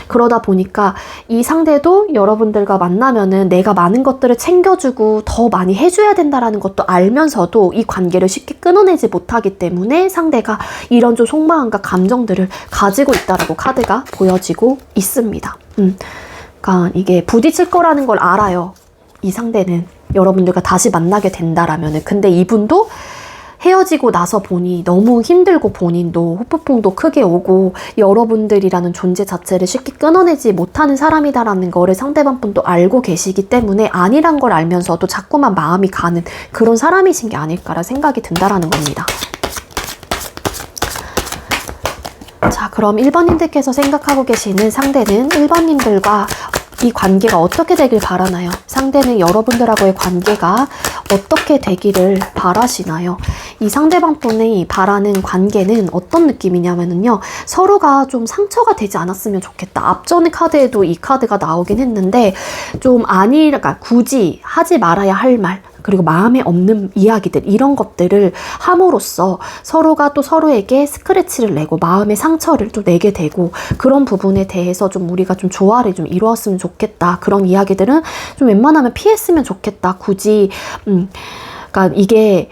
그러다 보니까 이 상대도 여러분들과 만나면은 내가 많은 것들을 챙겨주고 더 많이 해줘야 된다라는 것도 알면서도 이 관계를 쉽게 끊어내지 못하기 때문에 상대가 이런 좀 속마음과 감정들을 가지고 있다라고 카드가 보여지고 있습니다. 그러니까 이게 부딪힐 거라는 걸 알아요. 이 상대는 여러분들과 다시 만나게 된다라면은. 근데 이분도 헤어지고 나서 보니 너무 힘들고 본인도 후폭풍도 크게 오고 여러분들이라는 존재 자체를 쉽게 끊어내지 못하는 사람이다라는 거를 상대방 분도 알고 계시기 때문에 아니란 걸 알면서도 자꾸만 마음이 가는 그런 사람이신 게 아닐까라 생각이 든다라는 겁니다. 자, 그럼 1번님들께서 생각하고 계시는 상대는 1번님들과 이 관계가 어떻게 되길 바라나요? 상대는 여러분들하고의 관계가 어떻게 되기를 바라시나요? 이 상대방 분이 바라는 관계는 어떤 느낌이냐면요. 서로가 좀 상처가 되지 않았으면 좋겠다. 앞전의 카드에도 이 카드가 나오긴 했는데 좀 그러니까 굳이 하지 말아야 할 말, 그리고 마음에 없는 이야기들, 이런 것들을 함으로써 서로가 또 서로에게 스크래치를 내고 마음의 상처를 또 내게 되고, 그런 부분에 대해서 좀 우리가 좀 조화를 좀 이루었으면 좋겠다. 그런 이야기들은 좀 웬만하면 피했으면 좋겠다. 굳이 그러니까 이게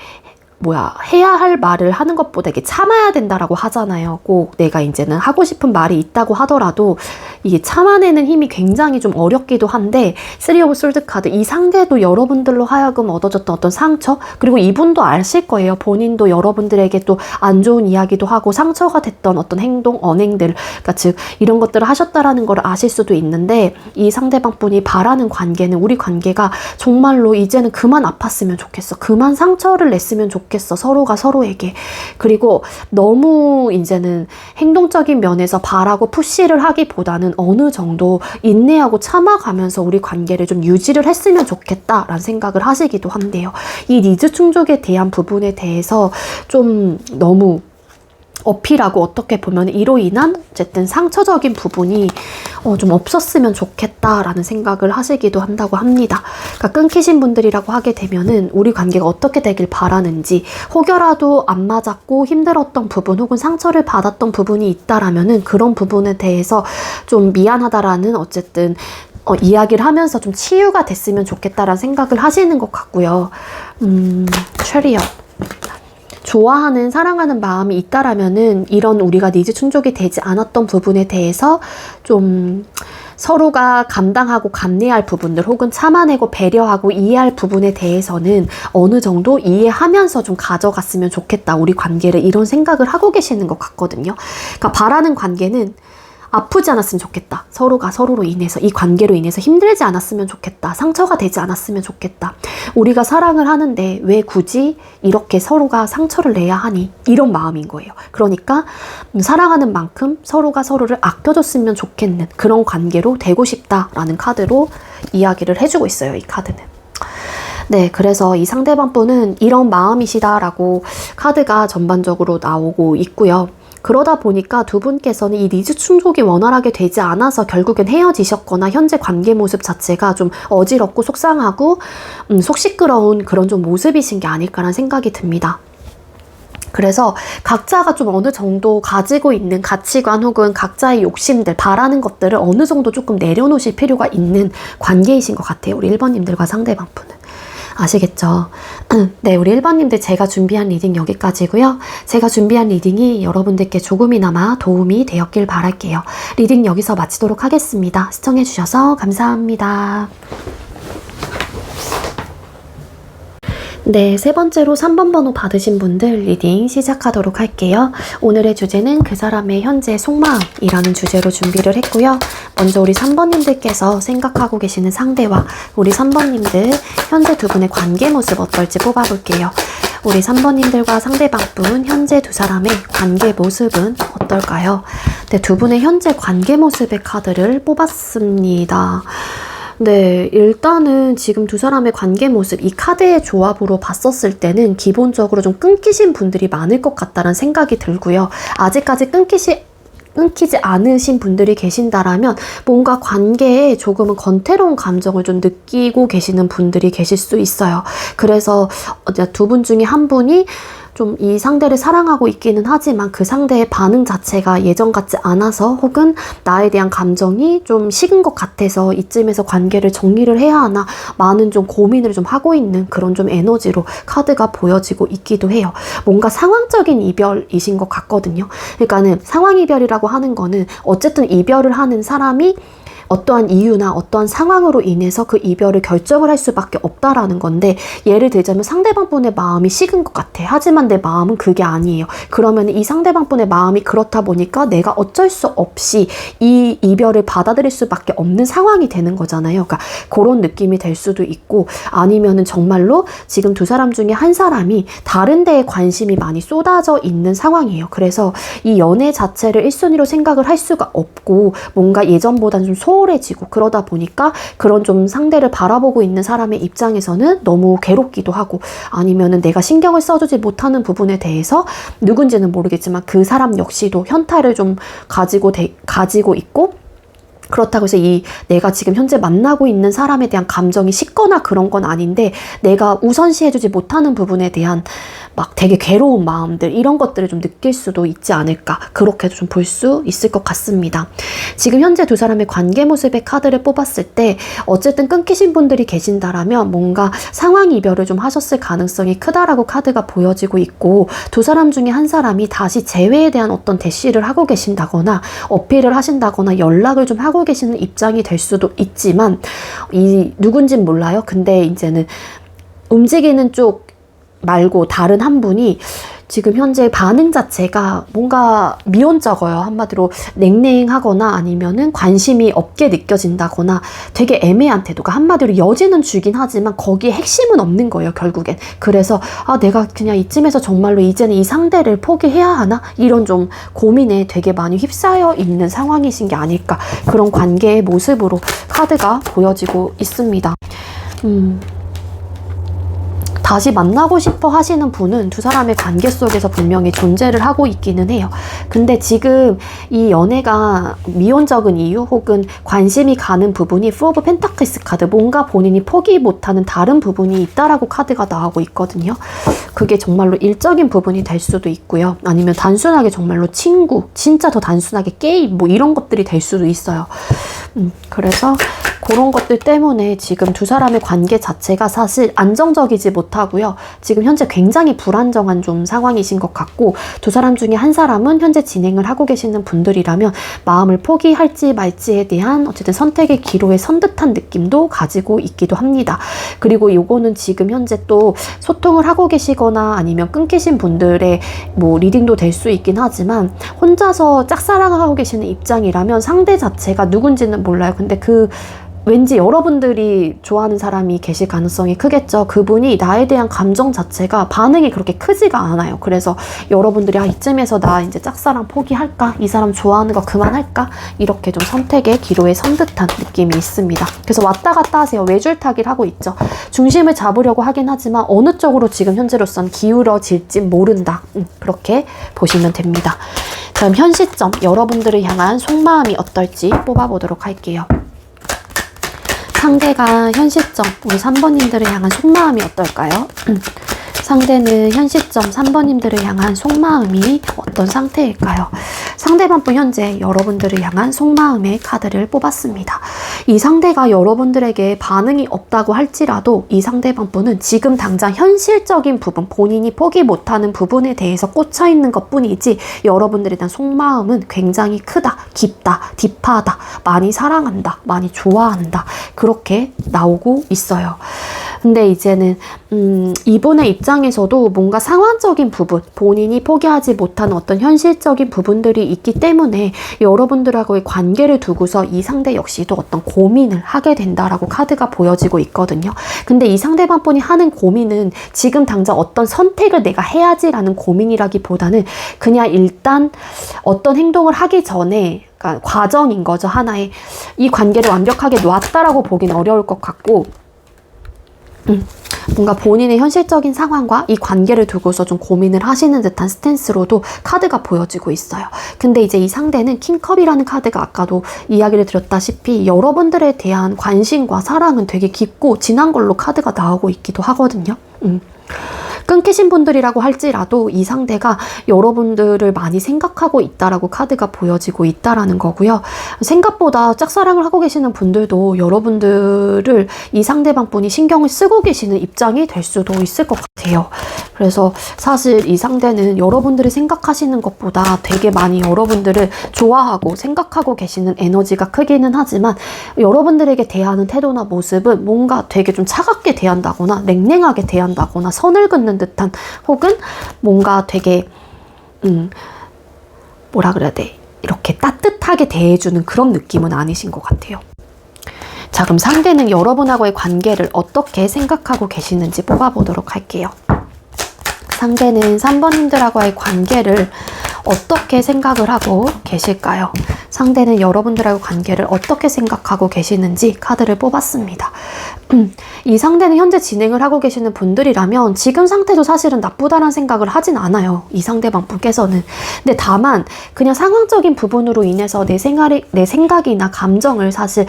해야 할 말을 하는 것보다 이게 참아야 된다라고 하잖아요. 꼭 내가 이제는 하고 싶은 말이 있다고 하더라도 이게 참아내는 힘이 굉장히 좀 어렵기도 한데, 3 오브 솔드 카드, 이 상대도 여러분들로 하여금 얻어졌던 어떤 상처, 그리고 이분도 아실 거예요. 본인도 여러분들에게 또 안 좋은 이야기도 하고 상처가 됐던 어떤 행동, 언행들, 그러니까 즉 이런 것들을 하셨다라는 걸 아실 수도 있는데, 이 상대방 분이 바라는 관계는 우리 관계가 정말로 이제는 그만 아팠으면 좋겠어. 그만 상처를 냈으면 좋겠어. 서로가 서로에게. 그리고 너무 이제는 행동적인 면에서 바라고 푸시를 하기보다는 어느 정도 인내하고 참아가면서 우리 관계를 좀 유지를 했으면 좋겠다라는 생각을 하시기도 한대요. 이 니즈 충족에 대한 부분에 대해서 좀 너무 어필하고, 어떻게 보면 이로 인한 어쨌든 상처적인 부분이 좀 없었으면 좋겠다라는 생각을 하시기도 한다고 합니다. 그러니까 끊기신 분들이라고 하게 되면은 우리 관계가 어떻게 되길 바라는지, 혹여라도 안 맞았고 힘들었던 부분 혹은 상처를 받았던 부분이 있다라면은 그런 부분에 대해서 좀 미안하다라는 어쨌든 이야기를 하면서 좀 치유가 됐으면 좋겠다라는 생각을 하시는 것 같고요. 체리엇. 좋아하는, 사랑하는 마음이 있다라면은 이런 우리가 니즈 충족이 되지 않았던 부분에 대해서 좀 서로가 감당하고 감내할 부분들, 혹은 참아내고 배려하고 이해할 부분에 대해서는 어느 정도 이해하면서 좀 가져갔으면 좋겠다, 우리 관계를, 이런 생각을 하고 계시는 것 같거든요. 그러니까 바라는 관계는 아프지 않았으면 좋겠다. 서로가 서로로 인해서, 이 관계로 인해서 힘들지 않았으면 좋겠다. 상처가 되지 않았으면 좋겠다. 우리가 사랑을 하는데 왜 굳이 이렇게 서로가 상처를 내야 하니? 이런 마음인 거예요. 그러니까 사랑하는 만큼 서로가 서로를 아껴줬으면 좋겠는 그런 관계로 되고 싶다라는 카드로 이야기를 해주고 있어요, 이 카드는. 네, 그래서 이 상대방 분은 이런 마음이시다라고 카드가 전반적으로 나오고 있고요. 그러다 보니까 두 분께서는 이 니즈 충족이 원활하게 되지 않아서 결국엔 헤어지셨거나 현재 관계 모습 자체가 좀 어지럽고 속상하고 속 시끄러운 그런 좀 모습이신 게 아닐까라는 생각이 듭니다. 그래서 각자가 좀 어느 정도 가지고 있는 가치관 혹은 각자의 욕심들, 바라는 것들을 어느 정도 조금 내려놓으실 필요가 있는 관계이신 것 같아요. 우리 1번님들과 상대방 분은. 아시겠죠? 네, 우리 1번님들 제가 준비한 리딩 여기까지고요. 제가 준비한 리딩이 여러분들께 조금이나마 도움이 되었길 바랄게요. 리딩 여기서 마치도록 하겠습니다. 시청해주셔서 감사합니다. 네, 세 번째로 3번 번호 받으신 분들 리딩 시작하도록 할게요. 오늘의 주제는 그 사람의 현재 속마음이라는 주제로 준비를 했고요. 먼저 우리 3번님들께서 생각하고 계시는 상대와 우리 3번님들 현재 두 분의 관계 모습 어떨지 뽑아볼게요. 우리 3번님들과 상대방분 현재 두 사람의 관계 모습은 어떨까요? 네, 두 분의 현재 관계 모습의 카드를 뽑았습니다. 네, 일단은 지금 두 사람의 관계 모습, 이 카드의 조합으로 봤었을 때는 기본적으로 좀 끊기신 분들이 많을 것 같다는 생각이 들고요. 아직까지 끊기지 않으신 분들이 계신다라면 뭔가 관계에 조금은 건태로운 감정을 좀 느끼고 계시는 분들이 계실 수 있어요. 그래서 두 분 중에 한 분이 좀 이 상대를 사랑하고 있기는 하지만 그 상대의 반응 자체가 예전 같지 않아서, 혹은 나에 대한 감정이 좀 식은 것 같아서 이쯤에서 관계를 정리를 해야 하나 많은 좀 고민을 좀 하고 있는 그런 좀 에너지로 카드가 보여지고 있기도 해요. 뭔가 상황적인 이별이신 것 같거든요. 그러니까는 상황 이별이라고 하는 거는 어쨌든 이별을 하는 사람이 어떠한 이유나 어떠한 상황으로 인해서 그 이별을 결정을 할 수밖에 없다라는 건데, 예를 들자면 상대방분의 마음이 식은 것 같아. 하지만 내 마음은 그게 아니에요. 그러면 이 상대방분의 마음이 그렇다 보니까 내가 어쩔 수 없이 이 이별을 받아들일 수밖에 없는 상황이 되는 거잖아요. 그러니까 그런 느낌이 될 수도 있고, 아니면은 정말로 지금 두 사람 중에 한 사람이 다른 데에 관심이 많이 쏟아져 있는 상황이에요. 그래서 이 연애 자체를 1순위로 생각을 할 수가 없고, 뭔가 예전보다는 좀 소홀해지고, 그러다 보니까 그런 좀 상대를 바라보고 있는 사람의 입장에서는 너무 괴롭기도 하고, 아니면은 내가 신경을 써주지 못하는 부분에 대해서 누군지는 모르겠지만 그 사람 역시도 현타를 좀 가지고 있고, 그렇다고 해서 내가 지금 현재 만나고 있는 사람에 대한 감정이 식거나 그런 건 아닌데, 내가 우선시해주지 못하는 부분에 대한 막 되게 괴로운 마음들, 이런 것들을 좀 느낄 수도 있지 않을까, 그렇게도 좀 볼 수 있을 것 같습니다. 지금 현재 두 사람의 관계 모습의 카드를 뽑았을 때 어쨌든 끊기신 분들이 계신다라면 뭔가 상황 이별을 좀 하셨을 가능성이 크다라고 카드가 보여지고 있고, 두 사람 중에 한 사람이 다시 재회에 대한 어떤 대시를 하고 계신다거나 어필을 하신다거나 연락을 좀 하고 계시는 입장이 될 수도 있지만, 누군진 몰라요. 근데 이제는 움직이는 쪽 말고 다른 한 분이 지금 현재 반응 자체가 뭔가 미온적어요. 한마디로 냉랭하거나 아니면은 관심이 없게 느껴진다거나 되게 애매한 태도가, 한마디로 여지는 주긴 하지만 거기에 핵심은 없는 거예요, 결국엔. 그래서 내가 그냥 이쯤에서 정말로 이제는 이 상대를 포기해야 하나? 이런 좀 고민에 되게 많이 휩싸여 있는 상황이신 게 아닐까, 그런 관계의 모습으로 카드가 보여지고 있습니다. 다시 만나고 싶어 하시는 분은 두 사람의 관계 속에서 분명히 존재를 하고 있기는 해요. 근데 지금 이 연애가 미온적인 이유 혹은 관심이 가는 부분이 포 오브 펜타클스 카드, 뭔가 본인이 포기 못하는 다른 부분이 있다라고 카드가 나오고 있거든요. 그게 정말로 일적인 부분이 될 수도 있고요. 아니면 단순하게 정말로 친구, 진짜 더 단순하게 게임, 뭐 이런 것들이 될 수도 있어요. 그래서 그런 것들 때문에 지금 두 사람의 관계 자체가 사실 안정적이지 못하고요. 지금 현재 굉장히 불안정한 좀 상황이신 것 같고, 두 사람 중에 한 사람은 현재 진행을 하고 계시는 분들이라면 마음을 포기할지 말지에 대한 어쨌든 선택의 기로에 선 듯한 느낌도 가지고 있기도 합니다. 그리고 요거는 지금 현재 또 소통을 하고 계시거나 아니면 끊기신 분들의 뭐 리딩도 될 수 있긴 하지만, 혼자서 짝사랑을 하고 계시는 입장이라면 상대 자체가 누군지는 몰라요. 근데 왠지 여러분들이 좋아하는 사람이 계실 가능성이 크겠죠. 그분이 나에 대한 감정 자체가 반응이 그렇게 크지가 않아요. 그래서 여러분들이 이쯤에서 나 이제 짝사랑 포기할까? 이 사람 좋아하는 거 그만할까? 이렇게 좀 선택의 기로에 선 듯한 느낌이 있습니다. 그래서 왔다 갔다 하세요. 외줄타기를 하고 있죠. 중심을 잡으려고 하긴 하지만 어느 쪽으로 지금 현재로선 기울어질지 모른다. 그렇게 보시면 됩니다. 그럼 현 시점 여러분들을 향한 속마음이 어떨지 뽑아보도록 할게요. 상대가 현 시점 우리 3번님들을 향한 속마음이 어떨까요? 상대는 현 시점 3번님들을 향한 속마음이 어떤 상태일까요? 상대방분 현재 여러분들을 향한 속마음의 카드를 뽑았습니다. 이 상대가 여러분들에게 반응이 없다고 할지라도 이 상대방분은 지금 당장 현실적인 부분, 본인이 포기 못하는 부분에 대해서 꽂혀있는 것뿐이지 여러분들에 대한 속마음은 굉장히 크다, 깊다, 딥하다, 많이 사랑한다, 많이 좋아한다, 그렇게 나오고 있어요. 근데 이제는 이분의 입장에서도 뭔가 상황적인 부분, 본인이 포기하지 못하는 어떤 현실적인 부분들이 있기 때문에 여러분들하고의 관계를 두고서 이 상대 역시도 어떤 고민을 하게 된다라고 카드가 보여지고 있거든요. 근데 이 상대방분이 하는 고민은 지금 당장 어떤 선택을 내가 해야지라는 고민이라기보다는 그냥 일단 어떤 행동을 하기 전에, 그러니까 과정인 거죠. 하나의. 이 관계를 완벽하게 놨다라고 보긴 어려울 것 같고, 뭔가 본인의 현실적인 상황과 이 관계를 두고서 좀 고민을 하시는 듯한 스탠스로도 카드가 보여지고 있어요. 근데 이제 이 상대는 킹컵이라는 카드가 아까도 이야기를 드렸다시피 여러분들에 대한 관심과 사랑은 되게 깊고 진한 걸로 카드가 나오고 있기도 하거든요. 끊기신 분들이라고 할지라도 이 상대가 여러분들을 많이 생각하고 있다라고 카드가 보여지고 있다라는 거고요. 생각보다 짝사랑을 하고 계시는 분들도 여러분들을 이 상대방 분이 신경을 쓰고 계시는 입장이 될 수도 있을 것 같아요. 그래서 사실 이 상대는 여러분들이 생각하시는 것보다 되게 많이 여러분들을 좋아하고 생각하고 계시는 에너지가 크기는 하지만 여러분들에게 대하는 태도나 모습은 뭔가 되게 좀 차갑게 대한다거나 냉랭하게 대한다거나 선을 긋는 듯한, 혹은 뭔가 되게 뭐라 그래야 돼, 이렇게 따뜻하게 대해주는 그런 느낌은 아니신 것 같아요. 자, 그럼 상대는 여러분하고의 관계를 어떻게 생각하고 계시는지 뽑아보도록 할게요. 상대는 3번님들하고의 관계를 어떻게 생각을 하고 계실까요? 상대는 여러분들하고 관계를 어떻게 생각하고 계시는지 카드를 뽑았습니다. 이 상대는 현재 진행을 하고 계시는 분들이라면 지금 상태도 사실은 나쁘다는 생각을 하진 않아요. 이 상대방 분께서는. 근데 다만 그냥 상황적인 부분으로 인해서 내 생각이나 감정을 사실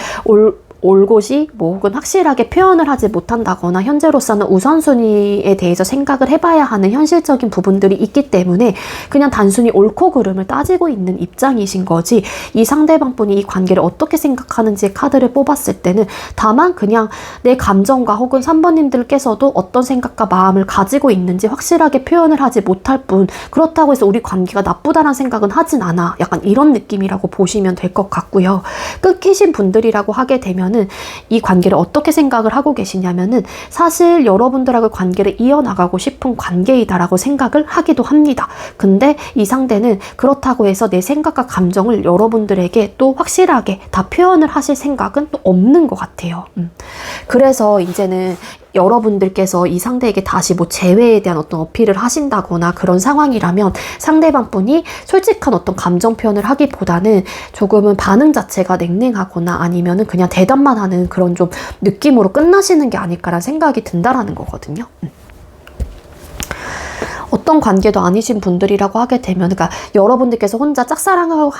올곧이 혹은 확실하게 표현을 하지 못한다거나 현재로서는 우선순위에 대해서 생각을 해봐야 하는 현실적인 부분들이 있기 때문에 그냥 단순히 옳고 그름을 따지고 있는 입장이신 거지, 이 상대방 분이 이 관계를 어떻게 생각하는지 카드를 뽑았을 때는 다만 그냥 내 감정과 혹은 3번님들께서도 어떤 생각과 마음을 가지고 있는지 확실하게 표현을 하지 못할 뿐, 그렇다고 해서 우리 관계가 나쁘다는 생각은 하진 않아, 약간 이런 느낌이라고 보시면 될 것 같고요. 끊기신 분들이라고 하게 되면 이 관계를 어떻게 생각을 하고 계시냐면은 사실 여러분들하고 관계를 이어나가고 싶은 관계이다라고 생각을 하기도 합니다. 근데 이 상대는 그렇다고 해서 내 생각과 감정을 여러분들에게 또 확실하게 다 표현을 하실 생각은 또 없는 것 같아요. 그래서 이제는 여러분들께서 이 상대에게 다시 뭐 재회에 대한 어떤 어필을 하신다거나 그런 상황이라면 상대방 분이 솔직한 어떤 감정 표현을 하기보다는 조금은 반응 자체가 냉랭하거나 아니면은 그냥 대답만 하는 그런 좀 느낌으로 끝나시는 게 아닐까라는 생각이 든다라는 거거든요. 어떤 관계도 아니신 분들이라고 하게 되면, 그러니까 여러분들께서 혼자 짝사랑을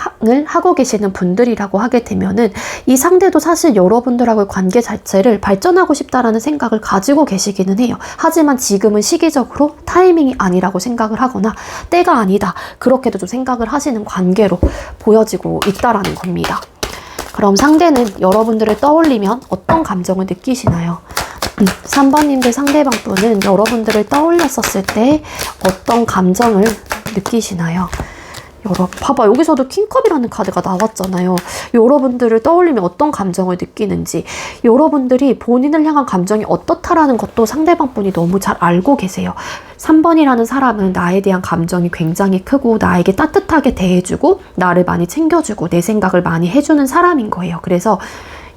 하고 계시는 분들이라고 하게 되면은 이 상대도 사실 여러분들하고의 관계 자체를 발전하고 싶다라는 생각을 가지고 계시기는 해요. 하지만 지금은 시기적으로 타이밍이 아니라고 생각을 하거나 때가 아니다, 그렇게도 좀 생각을 하시는 관계로 보여지고 있다라는 겁니다. 그럼 상대는 여러분들을 떠올리면 어떤 감정을 느끼시나요? 3번님들 상대방 분은 여러분들을 떠올렸었을 때 어떤 감정을 느끼시나요? 봐봐, 여기서도 킹컵이라는 카드가 나왔잖아요. 여러분들을 떠올리면 어떤 감정을 느끼는지, 여러분들이 본인을 향한 감정이 어떻다라는 것도 상대방 분이 너무 잘 알고 계세요. 3번이라는 사람은 나에 대한 감정이 굉장히 크고 나에게 따뜻하게 대해주고 나를 많이 챙겨주고 내 생각을 많이 해주는 사람인 거예요. 그래서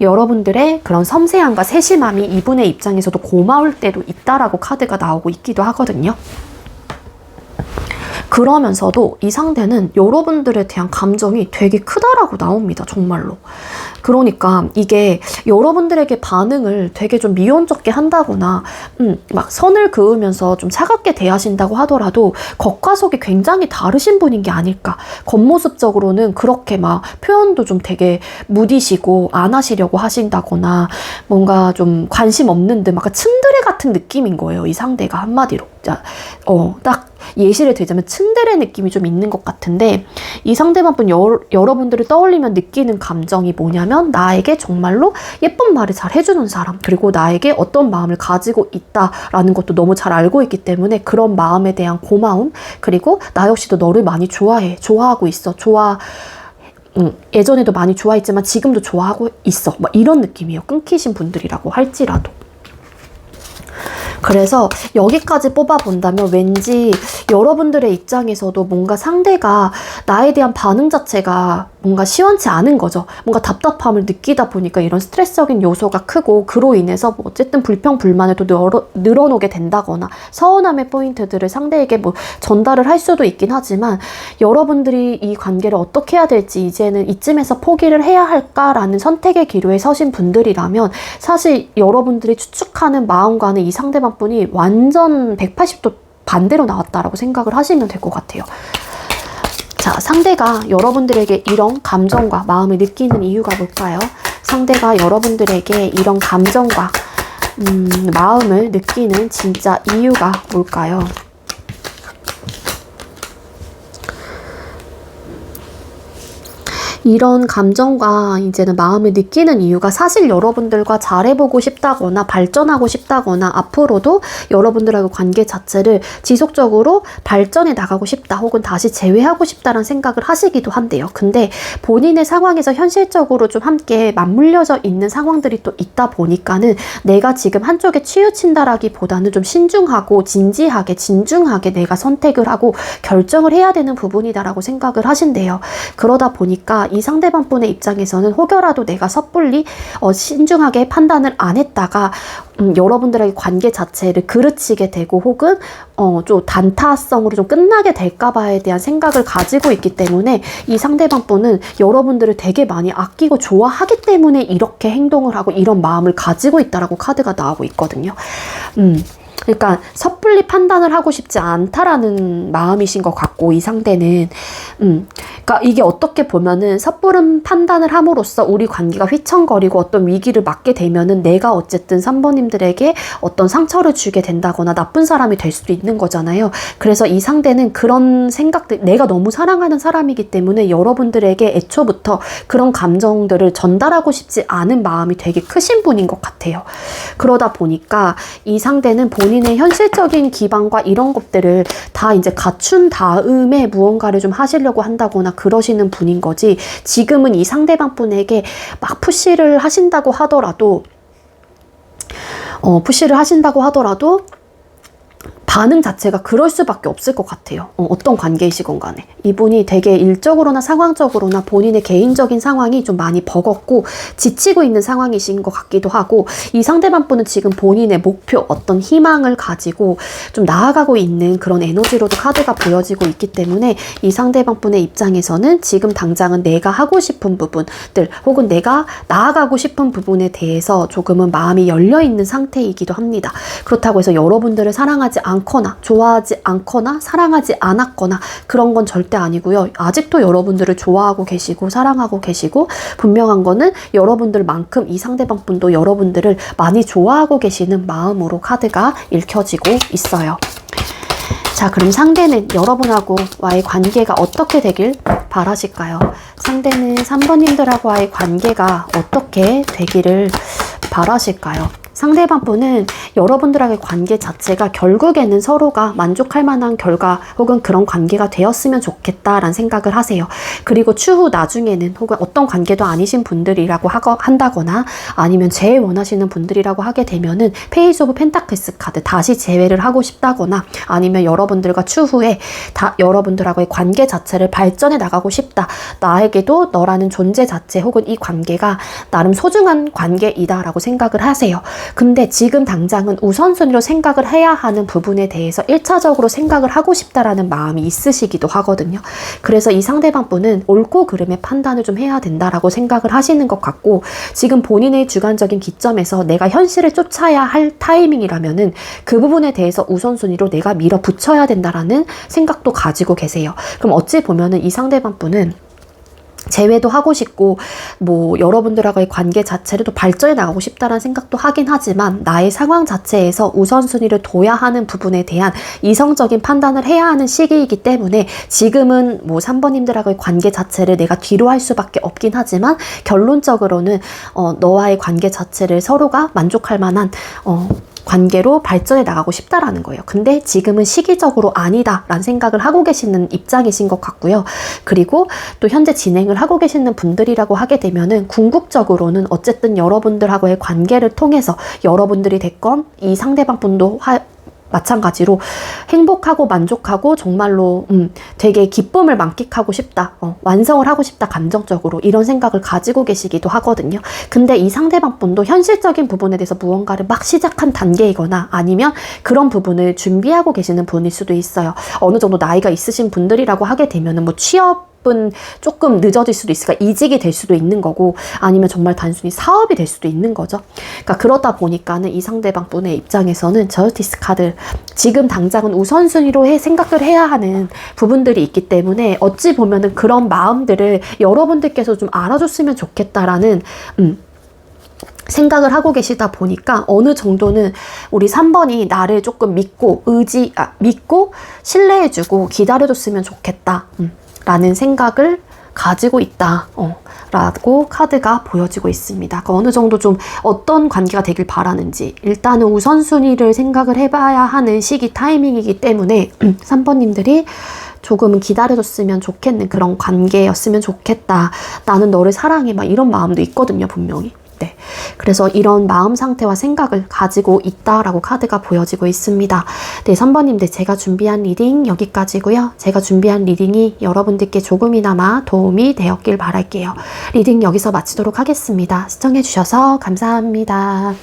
여러분들의 그런 섬세함과 세심함이 이분의 입장에서도 고마울 때도 있다라고 카드가 나오고 있기도 하거든요. 그러면서도 이 상대는 여러분들에 대한 감정이 되게 크다라고 나옵니다. 정말로. 그러니까 이게 여러분들에게 반응을 되게 좀 미온적게 한다거나 막 선을 그으면서 좀 차갑게 대하신다고 하더라도 겉과 속이 굉장히 다르신 분인 게 아닐까. 겉모습적으로는 그렇게 막 표현도 좀 되게 무디시고 안 하시려고 하신다거나 뭔가 좀 관심 없는 듯 막 츤드레 같은 느낌인 거예요. 이 상대가 한마디로. 딱 예시를 들자면 츤데레 느낌이 좀 있는 것 같은데, 이 상대방 분 여러분들을 떠올리면 느끼는 감정이 뭐냐면 나에게 정말로 예쁜 말을 잘 해주는 사람, 그리고 나에게 어떤 마음을 가지고 있다라는 것도 너무 잘 알고 있기 때문에 그런 마음에 대한 고마움, 그리고 나 역시도 너를 많이 좋아하고 있어, 예전에도 많이 좋아했지만 지금도 좋아하고 있어, 막 이런 느낌이에요. 끊기신 분들이라고 할지라도. 그래서 여기까지 뽑아본다면 왠지 여러분들의 입장에서도 뭔가 상대가 나에 대한 반응 자체가 뭔가 시원치 않은 거죠. 뭔가 답답함을 느끼다 보니까 이런 스트레스적인 요소가 크고, 그로 인해서 뭐 어쨌든 불평불만을 또 늘어놓게 된다거나 서운함의 포인트들을 상대에게 뭐 전달을 할 수도 있긴 하지만, 여러분들이 이 관계를 어떻게 해야 될지 이제는 이쯤에서 포기를 해야 할까라는 선택의 기로에 서신 분들이라면 사실 여러분들이 추측하는 마음과는 이 상대방 분이 완전 180도 반대로 나왔다라고 생각을 하시면 될 것 같아요. 자, 상대가 여러분들에게 이런 감정과 마음을 느끼는 이유가 뭘까요? 상대가 여러분들에게 이런 감정과 마음을 느끼는 진짜 이유가 뭘까요? 이런 감정과 이제는 마음을 느끼는 이유가 사실 여러분들과 잘해보고 싶다거나 발전하고 싶다거나 앞으로도 여러분들하고 관계 자체를 지속적으로 발전해 나가고 싶다 혹은 다시 재회하고 싶다는 생각을 하시기도 한대요. 근데 본인의 상황에서 현실적으로 좀 함께 맞물려져 있는 상황들이 또 있다 보니까는 내가 지금 한쪽에 치우친다라기보다는 좀 신중하고 진지하게 진중하게 내가 선택을 하고 결정을 해야 되는 부분이다라고 생각을 하신대요. 그러다 보니까 이 상대방분의 입장에서는 혹여라도 내가 섣불리 신중하게 판단을 안 했다가 여러분들의 관계 자체를 그르치게 되고 혹은 좀 단타성으로 좀 끝나게 될까봐에 대한 생각을 가지고 있기 때문에 이 상대방분은 여러분들을 되게 많이 아끼고 좋아하기 때문에 이렇게 행동을 하고 이런 마음을 가지고 있다라고 카드가 나오고 있거든요. 그러니까 섣불리 판단을 하고 싶지 않다라는 마음이신 것 같고 이 상대는 그러니까 이게 어떻게 보면은 섣부른 판단을 함으로써 우리 관계가 휘청거리고 어떤 위기를 맞게 되면은 내가 어쨌든 3번님들에게 어떤 상처를 주게 된다거나 나쁜 사람이 될 수도 있는 거잖아요. 그래서 이 상대는 그런 생각들, 내가 너무 사랑하는 사람이기 때문에 여러분들에게 애초부터 그런 감정들을 전달하고 싶지 않은 마음이 되게 크신 분인 것 같아요. 그러다 보니까 이 상대는 본인의 현실적인 기반과 이런 것들을 다 이제 갖춘 다음에 무언가를 좀 하시려고 한다거나 그러시는 분인 거지, 지금은 이 상대방 분에게 막 푸시를 하신다고 하더라도 반응 자체가 그럴 수밖에 없을 것 같아요. 어떤 관계이시건 간에. 이분이 되게 일적으로나 상황적으로나 본인의 개인적인 상황이 좀 많이 버겁고 지치고 있는 상황이신 것 같기도 하고, 이 상대방 분은 지금 본인의 목표, 어떤 희망을 가지고 좀 나아가고 있는 그런 에너지로도 카드가 보여지고 있기 때문에 이 상대방 분의 입장에서는 지금 당장은 내가 하고 싶은 부분들 혹은 내가 나아가고 싶은 부분에 대해서 조금은 마음이 열려있는 상태이기도 합니다. 그렇다고 해서 여러분들을 사랑하지 않거나 좋아하지 않거나 사랑하지 않았거나 그런 건 절대 아니고요. 아직도 여러분들을 좋아하고 계시고 사랑하고 계시고, 분명한 거는 여러분들만큼 이 상대방 분도 여러분들을 많이 좋아하고 계시는 마음으로 카드가 읽혀지고 있어요. 자, 그럼 상대는 여러분하고와의 관계가 어떻게 되길 바라실까요? 상대는 3번님들하고와의 관계가 어떻게 되기를 바라실까요? 상대방 분은 여러분들과의 관계 자체가 결국에는 서로가 만족할 만한 결과 혹은 그런 관계가 되었으면 좋겠다라는 생각을 하세요. 그리고 추후 나중에는 혹은 어떤 관계도 아니신 분들이라고 한다거나 아니면 제일 원하시는 분들이라고 하게 되면은 페이스 오브 펜타클스 카드, 다시 재회를 하고 싶다거나 아니면 여러분들과 추후에 여러분들하고의 관계 자체를 발전해 나가고 싶다. 나에게도 너라는 존재 자체 혹은 이 관계가 나름 소중한 관계이다라고 생각을 하세요. 근데 지금 당장은 우선순위로 생각을 해야 하는 부분에 대해서 1차적으로 생각을 하고 싶다라는 마음이 있으시기도 하거든요. 그래서 이 상대방 분은 옳고 그름의 판단을 좀 해야 된다라고 생각을 하시는 것 같고, 지금 본인의 주관적인 기점에서 내가 현실을 쫓아야 할 타이밍이라면은 그 부분에 대해서 우선순위로 내가 밀어붙여야 된다라는 생각도 가지고 계세요. 그럼 어찌 보면은 이 상대방 분은 재회도 하고 싶고 여러분들하고의 관계 자체를 또 발전해 나가고 싶다는 생각도 하긴 하지만, 나의 상황 자체에서 우선순위를 둬야 하는 부분에 대한 이성적인 판단을 해야 하는 시기이기 때문에 지금은 3번님들하고의 관계 자체를 내가 뒤로 할 수밖에 없긴 하지만, 결론적으로는 너와의 관계 자체를 서로가 만족할 만한 관계로 발전해 나가고 싶다라는 거예요. 근데 지금은 시기적으로 아니다라는 생각을 하고 계시는 입장이신 것 같고요. 그리고 또 현재 진행을 하고 계시는 분들이라고 하게 되면은 궁극적으로는 어쨌든 여러분들하고의 관계를 통해서 여러분들이 됐건 이 상대방 분도 마찬가지로 행복하고 만족하고 정말로 되게 기쁨을 만끽하고 싶다, 완성을 하고 싶다, 감정적으로 이런 생각을 가지고 계시기도 하거든요. 근데 이 상대방 분도 현실적인 부분에 대해서 무언가를 막 시작한 단계이거나 아니면 그런 부분을 준비하고 계시는 분일 수도 있어요. 어느 정도 나이가 있으신 분들이라고 하게 되면은 취업은 조금 늦어질 수도 있으니까 이직이 될 수도 있는 거고, 아니면 정말 단순히 사업이 될 수도 있는 거죠. 그러니까 그러다 보니까는 이 상대방 분의 입장에서는 저스티스 카드, 지금 당장은 우선순위로 생각을 해야 하는 부분들이 있기 때문에 어찌 보면은 그런 마음들을 여러분들께서 좀 알아줬으면 좋겠다라는 생각을 하고 계시다 보니까 어느 정도는 우리 3번이 나를 조금 믿고 신뢰해주고 기다려줬으면 좋겠다 라는 생각을 가지고 있다. 라고 카드가 보여지고 있습니다. 그러니까 어느 정도 좀 어떤 관계가 되길 바라는지 일단은 우선순위를 생각을 해봐야 하는 시기 타이밍이기 때문에 3번님들이 조금은 기다려줬으면 좋겠는 그런 관계였으면 좋겠다. 나는 너를 사랑해. 막 이런 마음도 있거든요, 분명히. 네. 그래서 이런 마음 상태와 생각을 가지고 있다라고 카드가 보여지고 있습니다. 네, 3번님들 제가 준비한 리딩 여기까지고요. 제가 준비한 리딩이 여러분들께 조금이나마 도움이 되었길 바랄게요. 리딩 여기서 마치도록 하겠습니다. 시청해주셔서 감사합니다.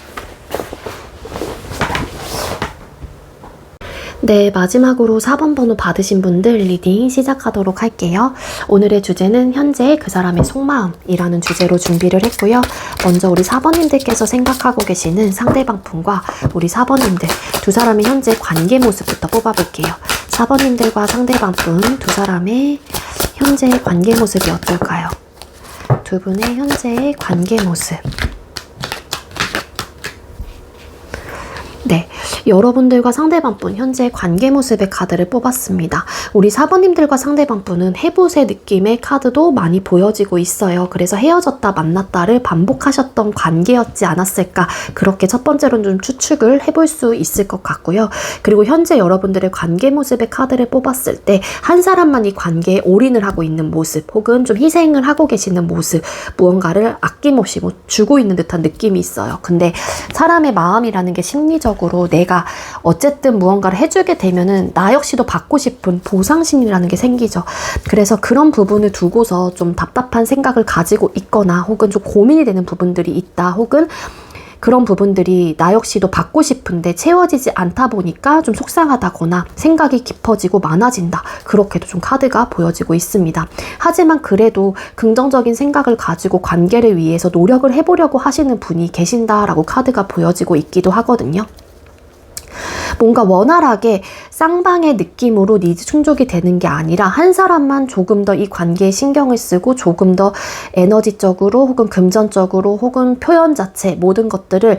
네, 마지막으로 4번 번호 받으신 분들 리딩 시작하도록 할게요. 오늘의 주제는 현재 그 사람의 속마음이라는 주제로 준비를 했고요. 먼저 우리 4번님들께서 생각하고 계시는 상대방 분과 우리 4번님들 두 사람의 현재 관계 모습부터 뽑아볼게요. 4번님들과 상대방 분 두 사람의 현재 관계 모습이 어떨까요? 두 분의 현재의 관계 모습. 네, 여러분들과 상대방분 현재 관계 모습의 카드를 뽑았습니다. 우리 4번님들과 상대방분은 해보세 느낌의 카드도 많이 보여지고 있어요. 그래서 헤어졌다 만났다를 반복하셨던 관계였지 않았을까, 그렇게 첫 번째로는 좀 추측을 해볼 수 있을 것 같고요. 그리고 현재 여러분들의 관계 모습의 카드를 뽑았을 때 한 사람만 이 관계에 올인을 하고 있는 모습, 혹은 좀 희생을 하고 계시는 모습, 무언가를 아낌없이 뭐 주고 있는 듯한 느낌이 있어요. 근데 사람의 마음이라는 게 심리적 내가 어쨌든 무언가를 해주게 되면은 나 역시도 받고 싶은 보상심이라는 게 생기죠. 그래서 그런 부분을 두고서 좀 답답한 생각을 가지고 있거나, 혹은 좀 고민이 되는 부분들이 있다, 혹은 그런 부분들이 나 역시도 받고 싶은데 채워지지 않다 보니까 좀 속상하다거나 생각이 깊어지고 많아진다, 그렇게도 좀 카드가 보여지고 있습니다. 하지만 그래도 긍정적인 생각을 가지고 관계를 위해서 노력을 해보려고 하시는 분이 계신다라고 카드가 보여지고 있기도 하거든요. 뭔가 원활하게 쌍방의 느낌으로 니즈 충족이 되는 게 아니라 한 사람만 조금 더 이 관계에 신경을 쓰고 조금 더 에너지적으로 혹은 금전적으로 혹은 표현 자체 모든 것들을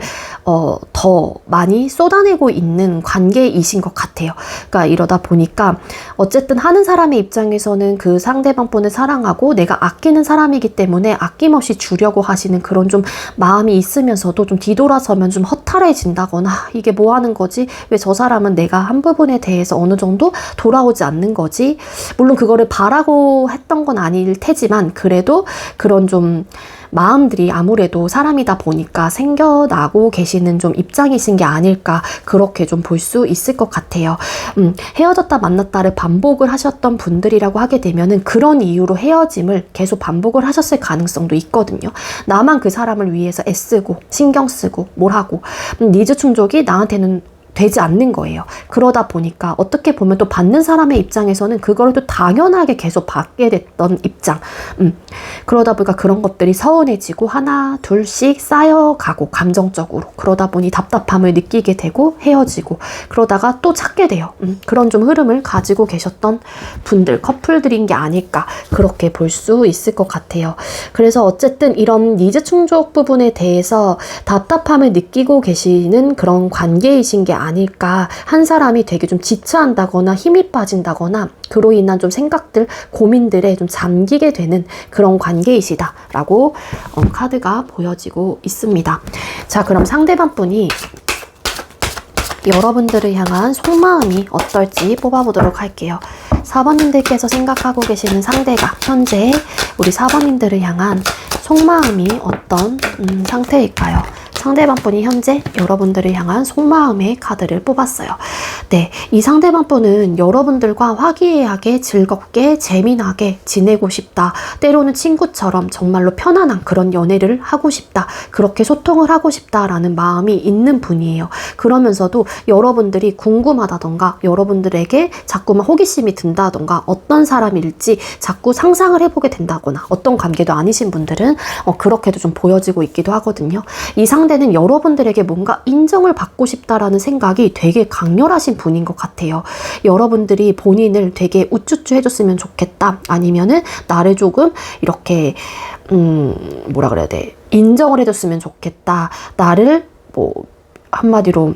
더 많이 쏟아내고 있는 관계이신 것 같아요. 그러니까 이러다 보니까 어쨌든 하는 사람의 입장에서는 그 상대방 분을 사랑하고 내가 아끼는 사람이기 때문에 아낌없이 주려고 하시는 그런 좀 마음이 있으면서도 좀 뒤돌아서면 좀 허탈해진다거나, 이게 뭐 하는 거지? 왜 저 사람은 내가 한 부분에 대해서 어느 정도 돌아오지 않는 거지? 물론 그거를 바라고 했던 건 아닐 테지만 그래도 그런 좀 마음들이 아무래도 사람이다 보니까 생겨나고 계시는 좀 입장이신 게 아닐까, 그렇게 좀 볼 수 있을 것 같아요. 헤어졌다 만났다를 반복을 하셨던 분들이라고 하게 되면은 그런 이유로 헤어짐을 계속 반복을 하셨을 가능성도 있거든요. 나만 그 사람을 위해서 애쓰고 신경 쓰고 뭘 하고 니즈 충족이 나한테는 되지 않는 거예요. 그러다 보니까 어떻게 보면 또 받는 사람의 입장에서는 그걸 또 당연하게 계속 받게 됐던 입장. 그러다 보니까 그런 것들이 서운해지고 하나 둘씩 쌓여가고 감정적으로, 그러다 보니 답답함을 느끼게 되고 헤어지고, 그러다가 또 찾게 돼요. 그런 좀 흐름을 가지고 계셨던 분들, 커플들인 게 아닐까, 그렇게 볼 수 있을 것 같아요. 그래서 어쨌든 이런 니즈 충족 부분에 대해서 답답함을 느끼고 계시는 그런 관계이신 게 아닐까, 한 사람이 되게 좀 지쳐한다거나 힘이 빠진다거나 그로 인한 좀 생각들, 고민들에 좀 잠기게 되는 그런 관계이시다라고 카드가 보여지고 있습니다. 자, 그럼 상대방 분이 여러분들을 향한 속마음이 어떨지 뽑아보도록 할게요. 4번님들께서 생각하고 계시는 상대가 현재 우리 4번님들을 향한 속마음이 어떤 상태일까요? 상대방 분이 현재 여러분들을 향한 속마음의 카드를 뽑았어요. 네, 이 상대방 분은 여러분들과 화기애애하게 즐겁게 재미나게 지내고 싶다. 때로는 친구처럼 정말로 편안한 그런 연애를 하고 싶다. 그렇게 소통을 하고 싶다라는 마음이 있는 분이에요. 그러면서도 여러분들이 궁금하다던가 여러분들에게 자꾸만 호기심이 든다던가 어떤 사람일지 자꾸 상상을 해보게 된다거나, 어떤 관계도 아니신 분들은 그렇게도 좀 보여지고 있기도 하거든요. 이 상대는 여러분들에게 뭔가 인정을 받고 싶다라는 생각이 되게 강렬하신 분인 것 같아요. 여러분들이 본인을 되게 우쭈쭈 해줬으면 좋겠다, 아니면은 나를 조금 이렇게 뭐라 그래야 돼, 인정을 해줬으면 좋겠다, 나를 뭐 한마디로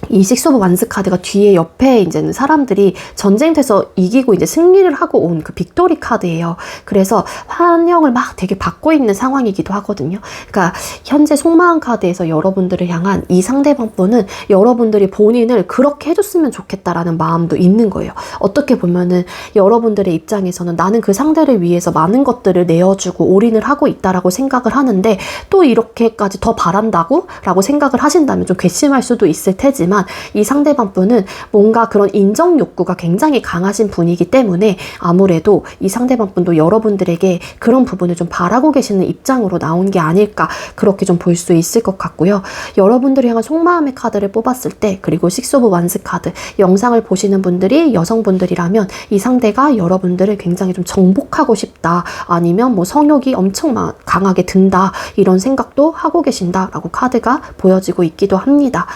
이 식스 오브 완스 카드가 뒤에 옆에 이제는 사람들이 전쟁에서 이기고 이제 승리를 하고 온 그 빅토리 카드예요. 그래서 환영을 막 되게 받고 있는 상황이기도 하거든요. 그러니까 현재 속마음 카드에서 여러분들을 향한 이 상대방 분은 여러분들이 본인을 그렇게 해줬으면 좋겠다라는 마음도 있는 거예요. 어떻게 보면은 여러분들의 입장에서는 나는 그 상대를 위해서 많은 것들을 내어주고 올인을 하고 있다라고 생각을 하는데 또 이렇게까지 더 바란다고? 라고 생각을 하신다면 좀 괘씸할 수도 있을 테지만 이 상대방 분은 뭔가 그런 인정 욕구가 굉장히 강하신 분이기 때문에 아무래도 이 상대방 분도 여러분들에게 그런 부분을 좀 바라고 계시는 입장으로 나온 게 아닐까 그렇게 좀 볼 수 있을 것 같고요. 여러분들이 향한 속마음의 카드를 뽑았을 때 그리고 식스 오브 완스 카드 영상을 보시는 분들이 여성분들이라면 이 상대가 여러분들을 굉장히 좀 정복하고 싶다 아니면 뭐 성욕이 엄청 강하게 든다 이런 생각도 하고 계신다라고 카드가 보여지고 있기도 합니다.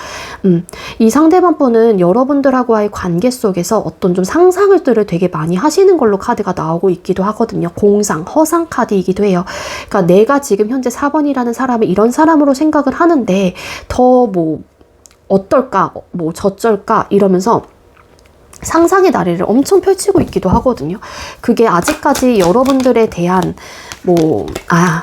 이 상대방 분은 여러분들하고의 관계 속에서 어떤 좀 상상을들을 되게 많이 하시는 걸로 카드가 나오고 있기도 하거든요. 공상, 허상 카드이기도 해요. 그러니까 내가 지금 현재 4번이라는 사람을 이런 사람으로 생각을 하는데 더 뭐 어떨까, 뭐 저쩔까 이러면서 상상의 나래를 엄청 펼치고 있기도 하거든요. 그게 아직까지 여러분들에 대한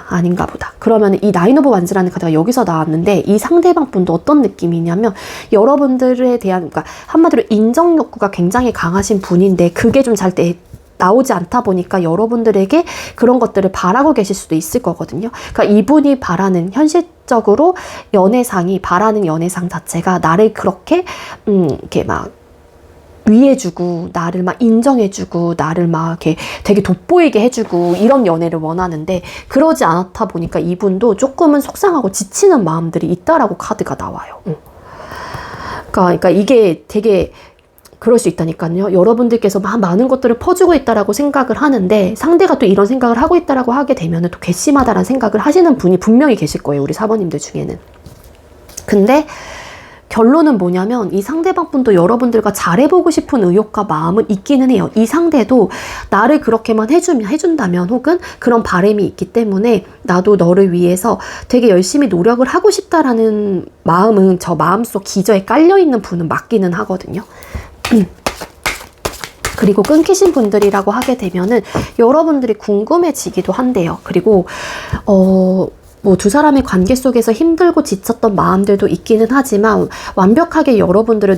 아닌가 보다. 그러면 이 나인 오브 완즈라는 카드가 여기서 나왔는데 이 상대방 분도 어떤 느낌이냐면 여러분들에 대한 그러니까 한마디로 인정 욕구가 굉장히 강하신 분인데 그게 좀 잘 나오지 않다 보니까 여러분들에게 그런 것들을 바라고 계실 수도 있을 거거든요. 그러니까 이분이 바라는 현실적으로 연애상이 바라는 연애상 자체가 나를 그렇게 이렇게 막 위해주고 나를 막 인정해주고 나를 막 이렇게 되게 돋보이게 해주고 이런 연애를 원하는데 그러지 않다 보니까 이분도 조금은 속상하고 지치는 마음들이 있다라고 카드가 나와요. 그러니까 이게 되게 그럴 수 있다니까요. 여러분들께서 많은 것들을 퍼주고 있다라고 생각을 하는데 상대가 또 이런 생각을 하고 있다라고 하게 되면 또 괘씸하다라는 생각을 하시는 분이 분명히 계실 거예요. 우리 4번님들 중에는. 근데 결론은 뭐냐면 이 상대방 분도 여러분들과 잘해보고 싶은 의욕과 마음은 있기는 해요. 이 상대도 나를 그렇게만 해준다면 혹은 그런 바람이 있기 때문에 나도 너를 위해서 되게 열심히 노력을 하고 싶다라는 마음은 저 마음속 기저에 깔려있는 분은 맞기는 하거든요. 그리고 끊기신 분들이라고 하게 되면은 여러분들이 궁금해지기도 한대요. 그리고 두 사람의 관계 속에서 힘들고 지쳤던 마음들도 있기는 하지만 완벽하게 여러분들을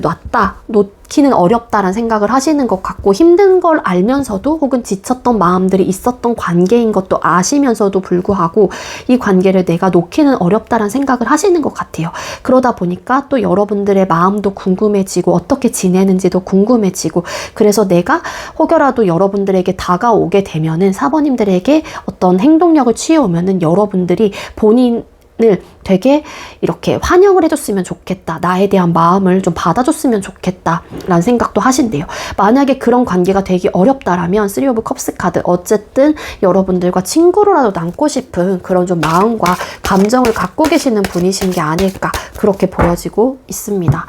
놓기는 어렵다라는 생각을 하시는 것 같고 힘든 걸 알면서도 혹은 지쳤던 마음들이 있었던 관계인 것도 아시면서도 불구하고 이 관계를 내가 놓기는 어렵다라는 생각을 하시는 것 같아요. 그러다 보니까 또 여러분들의 마음도 궁금해지고 어떻게 지내는지도 궁금해지고 그래서 내가 혹여라도 여러분들에게 다가오게 되면은 4번님들에게 어떤 행동력을 취해오면은 여러분들이 본인을 되게 이렇게 환영을 해줬으면 좋겠다. 나에 대한 마음을 좀 받아줬으면 좋겠다. 라는 생각도 하신대요. 만약에 그런 관계가 되게 어렵다라면 3 오브 컵스 카드 어쨌든 여러분들과 친구로라도 남고 싶은 그런 좀 마음과 감정을 갖고 계시는 분이신 게 아닐까 그렇게 보여지고 있습니다.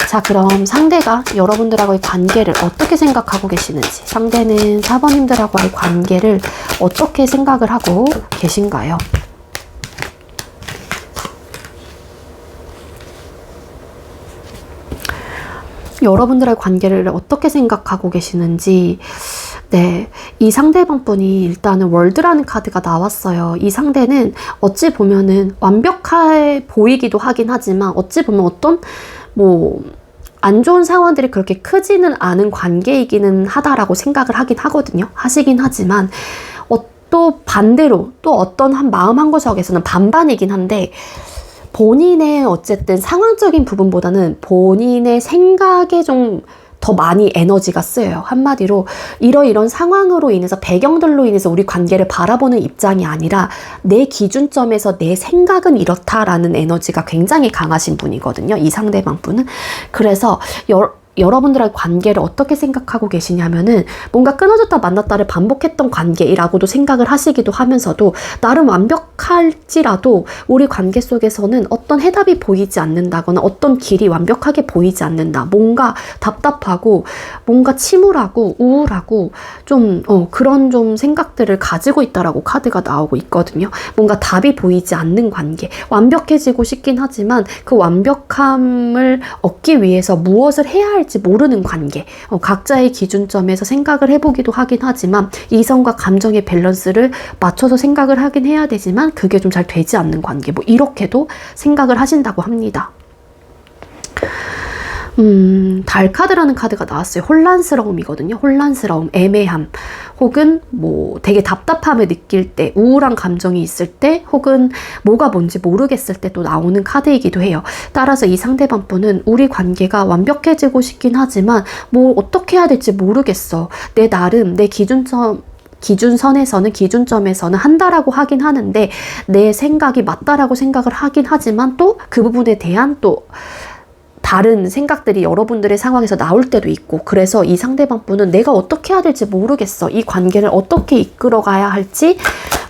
자, 그럼 상대가 여러분들하고의 관계를 어떻게 생각하고 계시는지 상대는 4번님들하고의 관계를 어떻게 생각을 하고 계신가요? 여러분들의 관계를 어떻게 생각하고 계시는지 네, 이 상대방 분이 일단은 월드라는 카드가 나왔어요. 이 상대는 어찌 보면은 완벽해 보이기도 하긴 하지만 어찌 보면 어떤 안 좋은 상황들이 그렇게 크지는 않은 관계이기는 하다라고 생각을 하시긴 하지만 또 반대로 또 어떤 마음 한 구석에서는 반반이긴 한데 본인의 어쨌든 상황적인 부분보다는 본인의 생각에 좀 더 많이 에너지가 쓰여요. 한마디로 이런 상황으로 인해서 배경들로 인해서 우리 관계를 바라보는 입장이 아니라 내 기준점에서 내 생각은 이렇다라는 에너지가 굉장히 강하신 분이거든요. 이 상대방 분은. 그래서 여러분들의 관계를 어떻게 생각하고 계시냐면은 뭔가 끊어졌다 만났다를 반복했던 관계라고도 생각을 하시기도 하면서도 나름 완벽할지라도 우리 관계 속에서는 어떤 해답이 보이지 않는다거나 어떤 길이 완벽하게 보이지 않는다. 뭔가 답답하고 뭔가 침울하고 우울하고 좀 그런 좀 생각들을 가지고 있다라고 카드가 나오고 있거든요. 뭔가 답이 보이지 않는 관계. 완벽해지고 싶긴 하지만 그 완벽함을 얻기 위해서 무엇을 해야 할지 모르는 관계. 각자의 기준점에서 생각을 해보기도 하긴 하지만 이성과 감정의 밸런스를 맞춰서 생각을 하긴 해야 되지만 그게 좀 잘 되지 않는 관계. 뭐 이렇게도 생각을 하신다고 합니다. 달 카드라는 카드가 나왔어요. 혼란스러움이거든요. 혼란스러움, 애매함, 혹은 뭐 되게 답답함을 느낄 때, 우울한 감정이 있을 때, 혹은 뭐가 뭔지 모르겠을 때 또 나오는 카드이기도 해요. 따라서 이 상대방 분은 우리 관계가 완벽해지고 싶긴 하지만 뭐 어떻게 해야 될지 모르겠어. 내 나름, 내 기준점에서는 한다라고 하긴 하는데 내 생각이 맞다라고 생각을 하긴 하지만 또 그 부분에 대한 또 다른 생각들이 여러분들의 상황에서 나올 때도 있고, 그래서 이 상대방 분은 내가 어떻게 해야 될지 모르겠어, 이 관계를 어떻게 이끌어가야 할지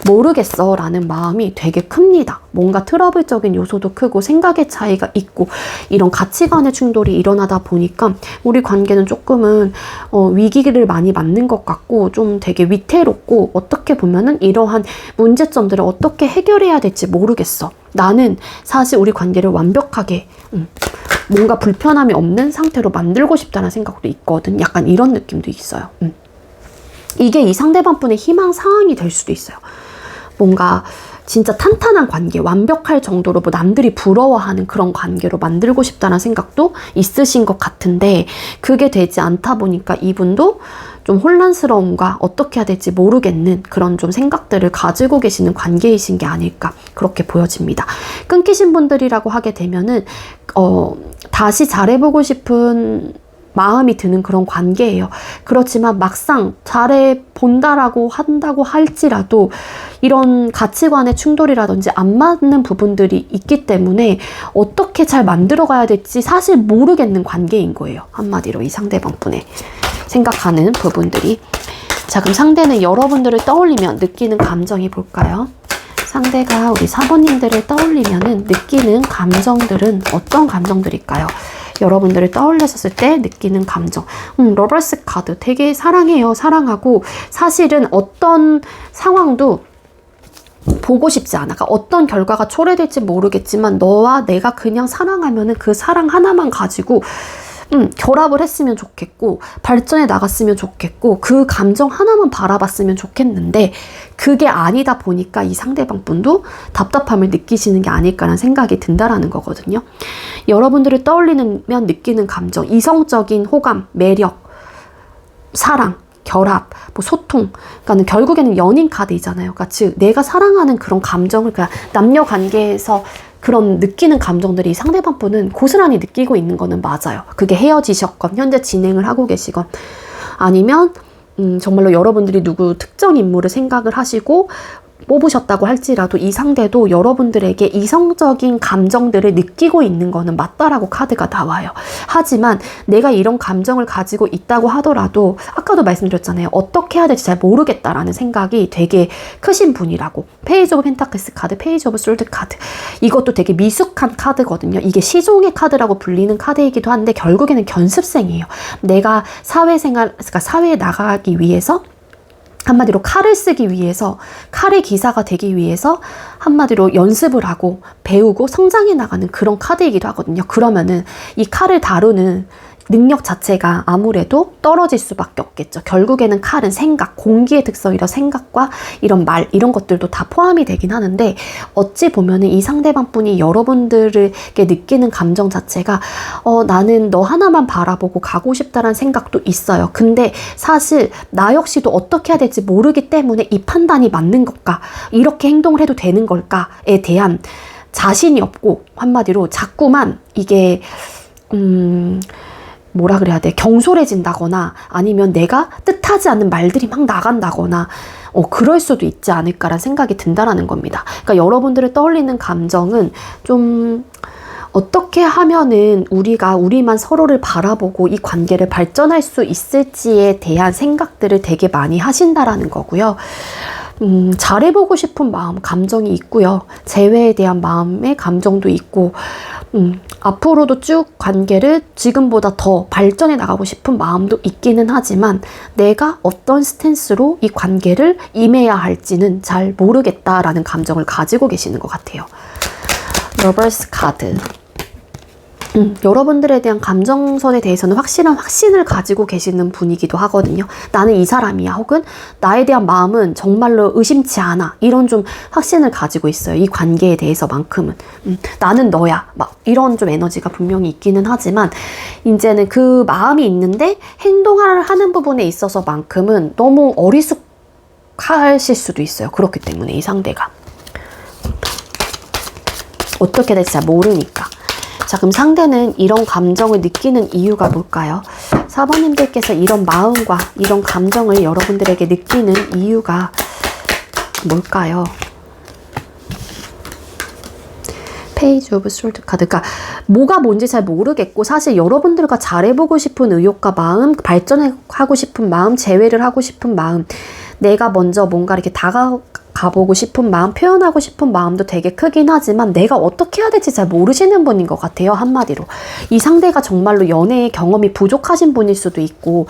모르겠어 라는 마음이 되게 큽니다. 뭔가 트러블적인 요소도 크고 생각의 차이가 있고 이런 가치관의 충돌이 일어나다 보니까 우리 관계는 조금은 위기를 많이 맞는 것 같고 좀 되게 위태롭고, 어떻게 보면은 이러한 문제점들을 어떻게 해결해야 될지 모르겠어. 나는 사실 우리 관계를 완벽하게 뭔가 불편함이 없는 상태로 만들고 싶다는 생각도 있거든. 약간 이런 느낌도 있어요. 이게 이 상대방 분의 희망 사항이 될 수도 있어요. 뭔가 진짜 탄탄한 관계, 완벽할 정도로 뭐 남들이 부러워하는 그런 관계로 만들고 싶다는 생각도 있으신 것 같은데 그게 되지 않다 보니까 이분도 좀 혼란스러움과 어떻게 해야 될지 모르겠는 그런 좀 생각들을 가지고 계시는 관계이신 게 아닐까 그렇게 보여집니다. 끊기신 분들이라고 하게 되면은 다시 잘해보고 싶은 마음이 드는 그런 관계예요. 그렇지만 막상 잘해본다라고 한다고 할지라도 이런 가치관의 충돌이라든지 안 맞는 부분들이 있기 때문에 어떻게 잘 만들어가야 될지 사실 모르겠는 관계인 거예요. 한마디로 이 상대방 분의 생각하는 부분들이. 자, 그럼 상대는 여러분들을 떠올리면 느끼는 감정이 볼까요? 상대가 우리 사모님들을 떠올리면은 느끼는 감정들은 어떤 감정들일까요? 여러분들을 떠올렸을 때 느끼는 감정. 러버스 카드 되게 사랑해요. 사랑하고 사실은 어떤 상황도 보고 싶지 않아. 그러니까 어떤 결과가 초래될지 모르겠지만 너와 내가 그냥 사랑하면은 그 사랑 하나만 가지고 결합을 했으면 좋겠고 발전해 나갔으면 좋겠고 그 감정 하나만 바라봤으면 좋겠는데 그게 아니다 보니까 이 상대방 분도 답답함을 느끼시는 게 아닐까라는 생각이 든다라는 거거든요. 여러분들을 떠올리면 느끼는 감정, 이성적인 호감, 매력, 사랑, 결합, 뭐 소통, 그러니까 결국에는 연인 카드이잖아요. 그러니까 즉 내가 사랑하는 그런 감정을 그냥 남녀 관계에서 그런 느끼는 감정들이 상대방 분은 고스란히 느끼고 있는 거는 맞아요. 그게 헤어지셨건 현재 진행을 하고 계시건 아니면 정말로 여러분들이 누구 특정 인물을 생각을 하시고 뽑으셨다고 할지라도 이 상대도 여러분들에게 이성적인 감정들을 느끼고 있는 거는 맞다라고 카드가 나와요. 하지만 내가 이런 감정을 가지고 있다고 하더라도 아까도 말씀드렸잖아요. 어떻게 해야 될지 잘 모르겠다라는 생각이 되게 크신 분이라고. 페이지 오브 펜타클스 카드, 페이지 오브 솔드 카드. 이것도 되게 미숙한 카드거든요. 이게 시종의 카드라고 불리는 카드이기도 한데 결국에는 견습생이에요. 내가 사회생활, 그러니까 사회에 나가기 위해서 한마디로 칼을 쓰기 위해서, 칼의 기사가 되기 위해서 한마디로 연습을 하고 배우고 성장해 나가는 그런 카드이기도 하거든요. 그러면은 이 칼을 다루는 능력 자체가 아무래도 떨어질 수밖에 없겠죠. 결국에는 칼은 생각, 공기의 특성이라 생각과 이런 말, 이런 것들도 다 포함이 되긴 하는데 어찌 보면은 이 상대방 분이 여러분들에게 느끼는 감정 자체가 나는 너 하나만 바라보고 가고 싶다는 생각도 있어요. 근데 사실 나 역시도 어떻게 해야 될지 모르기 때문에 이 판단이 맞는 걸까? 이렇게 행동을 해도 되는 걸까?에 대한 자신이 없고 한마디로 자꾸만 이게 뭐라 그래야 돼? 경솔해진다거나 아니면 내가 뜻하지 않는 말들이 막 나간다거나 그럴 수도 있지 않을까라는 생각이 든다라는 겁니다. 그러니까 여러분들을 떠올리는 감정은 좀 어떻게 하면은 우리가 우리만 서로를 바라보고 이 관계를 발전할 수 있을지에 대한 생각들을 되게 많이 하신다라는 거고요. 잘해보고 싶은 마음, 감정이 있고요. 재회에 대한 마음의 감정도 있고, 앞으로도 쭉 관계를 지금보다 더 발전해 나가고 싶은 마음도 있기는 하지만 내가 어떤 스탠스로 이 관계를 임해야 할지는 잘 모르겠다라는 감정을 가지고 계시는 것 같아요. 러버스 카드. 여러분들에 대한 감정선에 대해서는 확실한 확신을 가지고 계시는 분이기도 하거든요. 나는 이 사람이야. 혹은 나에 대한 마음은 정말로 의심치 않아. 이런 좀 확신을 가지고 있어요. 이 관계에 대해서만큼은. 나는 너야. 막 이런 좀 에너지가 분명히 있기는 하지만 이제는 그 마음이 있는데 행동을 하는 부분에 있어서만큼은 너무 어리숙하실 수도 있어요. 그렇기 때문에 이 상대가. 어떻게 될지 잘 모르니까. 자, 그럼 상대는 이런 감정을 느끼는 이유가 뭘까요? 4번님들께서 이런 마음과 이런 감정을 여러분들에게 느끼는 이유가 뭘까요? 페이지 오브 솔드 카드. 그러니까 뭐가 뭔지 잘 모르겠고 사실 여러분들과 잘해보고 싶은 의욕과 마음, 발전하고 싶은 마음, 재회를 하고 싶은 마음, 내가 먼저 뭔가 이렇게 다가가보고 싶은 마음, 표현하고 싶은 마음도 되게 크긴 하지만 내가 어떻게 해야 될지 잘 모르시는 분인 것 같아요. 한마디로. 이 상대가 정말로 연애의 경험이 부족하신 분일 수도 있고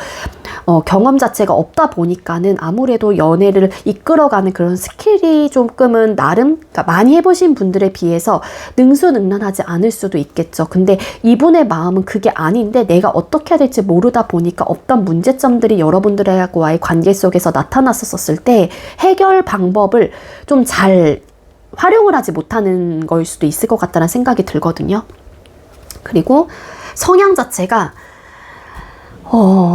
경험 자체가 없다 보니까는 아무래도 연애를 이끌어가는 그런 스킬이 조금은 나름 그러니까 많이 해보신 분들에 비해서 능수능란하지 않을 수도 있겠죠. 근데 이분의 마음은 그게 아닌데 내가 어떻게 해야 될지 모르다 보니까 어떤 문제점들이 여러분들과의 관계 속에서 나타났었을 때 해결 방법을 좀 잘 활용을 하지 못하는 걸 수도 있을 것 같다는 생각이 들거든요. 그리고 성향 자체가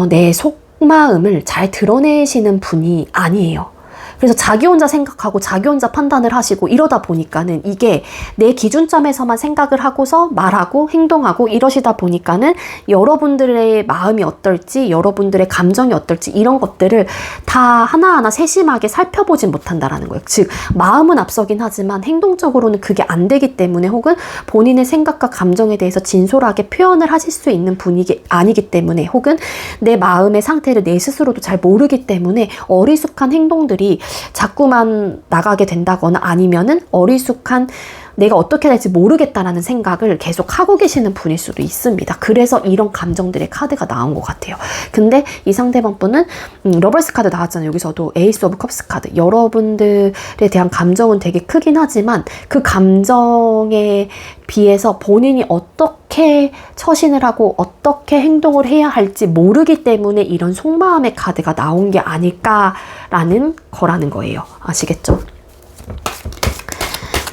내 속마음을 잘 드러내시는 분이 아니에요. 그래서 자기 혼자 생각하고 자기 혼자 판단을 하시고 이러다 보니까는 이게 내 기준점에서만 생각을 하고서 말하고 행동하고 이러시다 보니까는 여러분들의 마음이 어떨지 여러분들의 감정이 어떨지 이런 것들을 다 하나하나 세심하게 살펴보진 못한다라는 거예요. 즉 마음은 앞서긴 하지만 행동적으로는 그게 안 되기 때문에 혹은 본인의 생각과 감정에 대해서 진솔하게 표현을 하실 수 있는 분이 아니기 때문에 혹은 내 마음의 상태를 내 스스로도 잘 모르기 때문에 어리숙한 행동들이 자꾸만 나가게 된다거나 아니면은 어리숙한 내가 어떻게 될지 모르겠다라는 생각을 계속 하고 계시는 분일 수도 있습니다. 그래서 이런 감정들의 카드가 나온 것 같아요. 근데 이 상대방 분은 러버스 카드 나왔잖아요. 여기서도 에이스 오브 컵스 카드. 여러분들에 대한 감정은 되게 크긴 하지만 그 감정에 비해서 본인이 어떻게 처신을 하고 어떻게 행동을 해야 할지 모르기 때문에 이런 속마음의 카드가 나온 게 아닐까라는 거라는 거예요. 아시겠죠?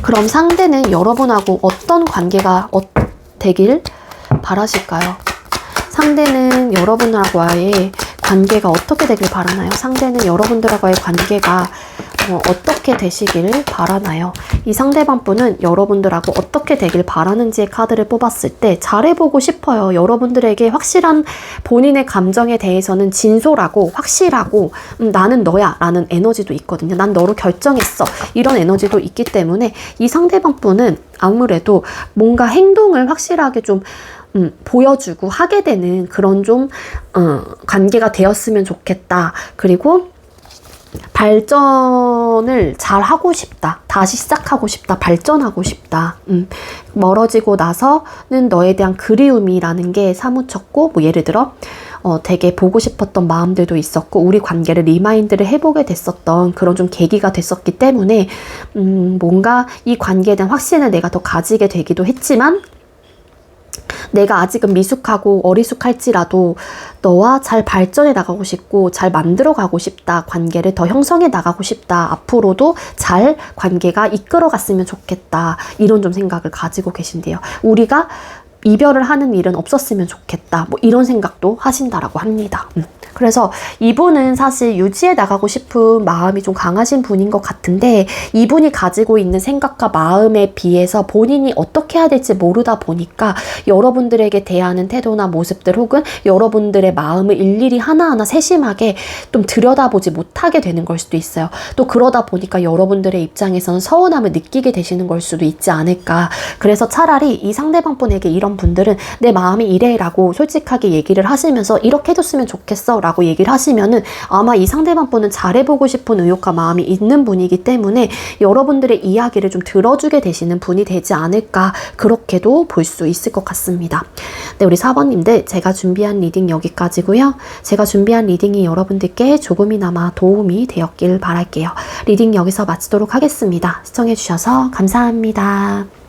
그럼 상대는 여러분하고 어떤 관계가 되길 바라실까요? 상대는 여러분하고의 관계가 어떻게 되길 바라나요? 상대는 여러분들하고의 관계가 어떻게 되시길 바라나요? 이 상대방 분은 여러분들하고 어떻게 되길 바라는지의 카드를 뽑았을 때 잘해보고 싶어요. 여러분들에게 확실한 본인의 감정에 대해서는 진솔하고 확실하고 나는 너야 라는 에너지도 있거든요. 난 너로 결정했어. 이런 에너지도 있기 때문에 이 상대방 분은 아무래도 뭔가 행동을 확실하게 좀 보여주고 하게 되는 그런 좀 관계가 되었으면 좋겠다. 그리고 발전을 잘 하고 싶다. 다시 시작하고 싶다. 발전하고 싶다. 멀어지고 나서는 너에 대한 그리움이라는 게 사무쳤고 뭐 예를 들어 되게 보고 싶었던 마음들도 있었고 우리 관계를 리마인드를 해보게 됐었던 그런 좀 계기가 됐었기 때문에 뭔가 이 관계에 대한 확신을 내가 더 가지게 되기도 했지만 내가 아직은 미숙하고 어리숙할지라도 너와 잘 발전해 나가고 싶고 잘 만들어 가고 싶다. 관계를 더 형성해 나가고 싶다. 앞으로도 잘 관계가 이끌어 갔으면 좋겠다. 이런 좀 생각을 가지고 계신데요. 우리가 이별을 하는 일은 없었으면 좋겠다. 뭐 이런 생각도 하신다라고 합니다. 그래서 이분은 사실 유지해 나가고 싶은 마음이 좀 강하신 분인 것 같은데 이분이 가지고 있는 생각과 마음에 비해서 본인이 어떻게 해야 될지 모르다 보니까 여러분들에게 대하는 태도나 모습들 혹은 여러분들의 마음을 일일이 하나하나 세심하게 좀 들여다보지 못하게 되는 걸 수도 있어요. 또 그러다 보니까 여러분들의 입장에서는 서운함을 느끼게 되시는 걸 수도 있지 않을까. 그래서 차라리 이 상대방 분에게 이런 분들은 내 마음이 이래 라고 솔직하게 얘기를 하시면서 이렇게 해줬으면 좋겠어 라고 얘기를 하시면은 아마 이 상대방 분은 잘해보고 싶은 의욕과 마음이 있는 분이기 때문에 여러분들의 이야기를 좀 들어주게 되시는 분이 되지 않을까, 그렇게도 볼 수 있을 것 같습니다. 네, 우리 4번님들, 제가 준비한 리딩 여기까지고요. 제가 준비한 리딩이 여러분들께 조금이나마 도움이 되었길 바랄게요. 리딩 여기서 마치도록 하겠습니다. 시청해주셔서 감사합니다.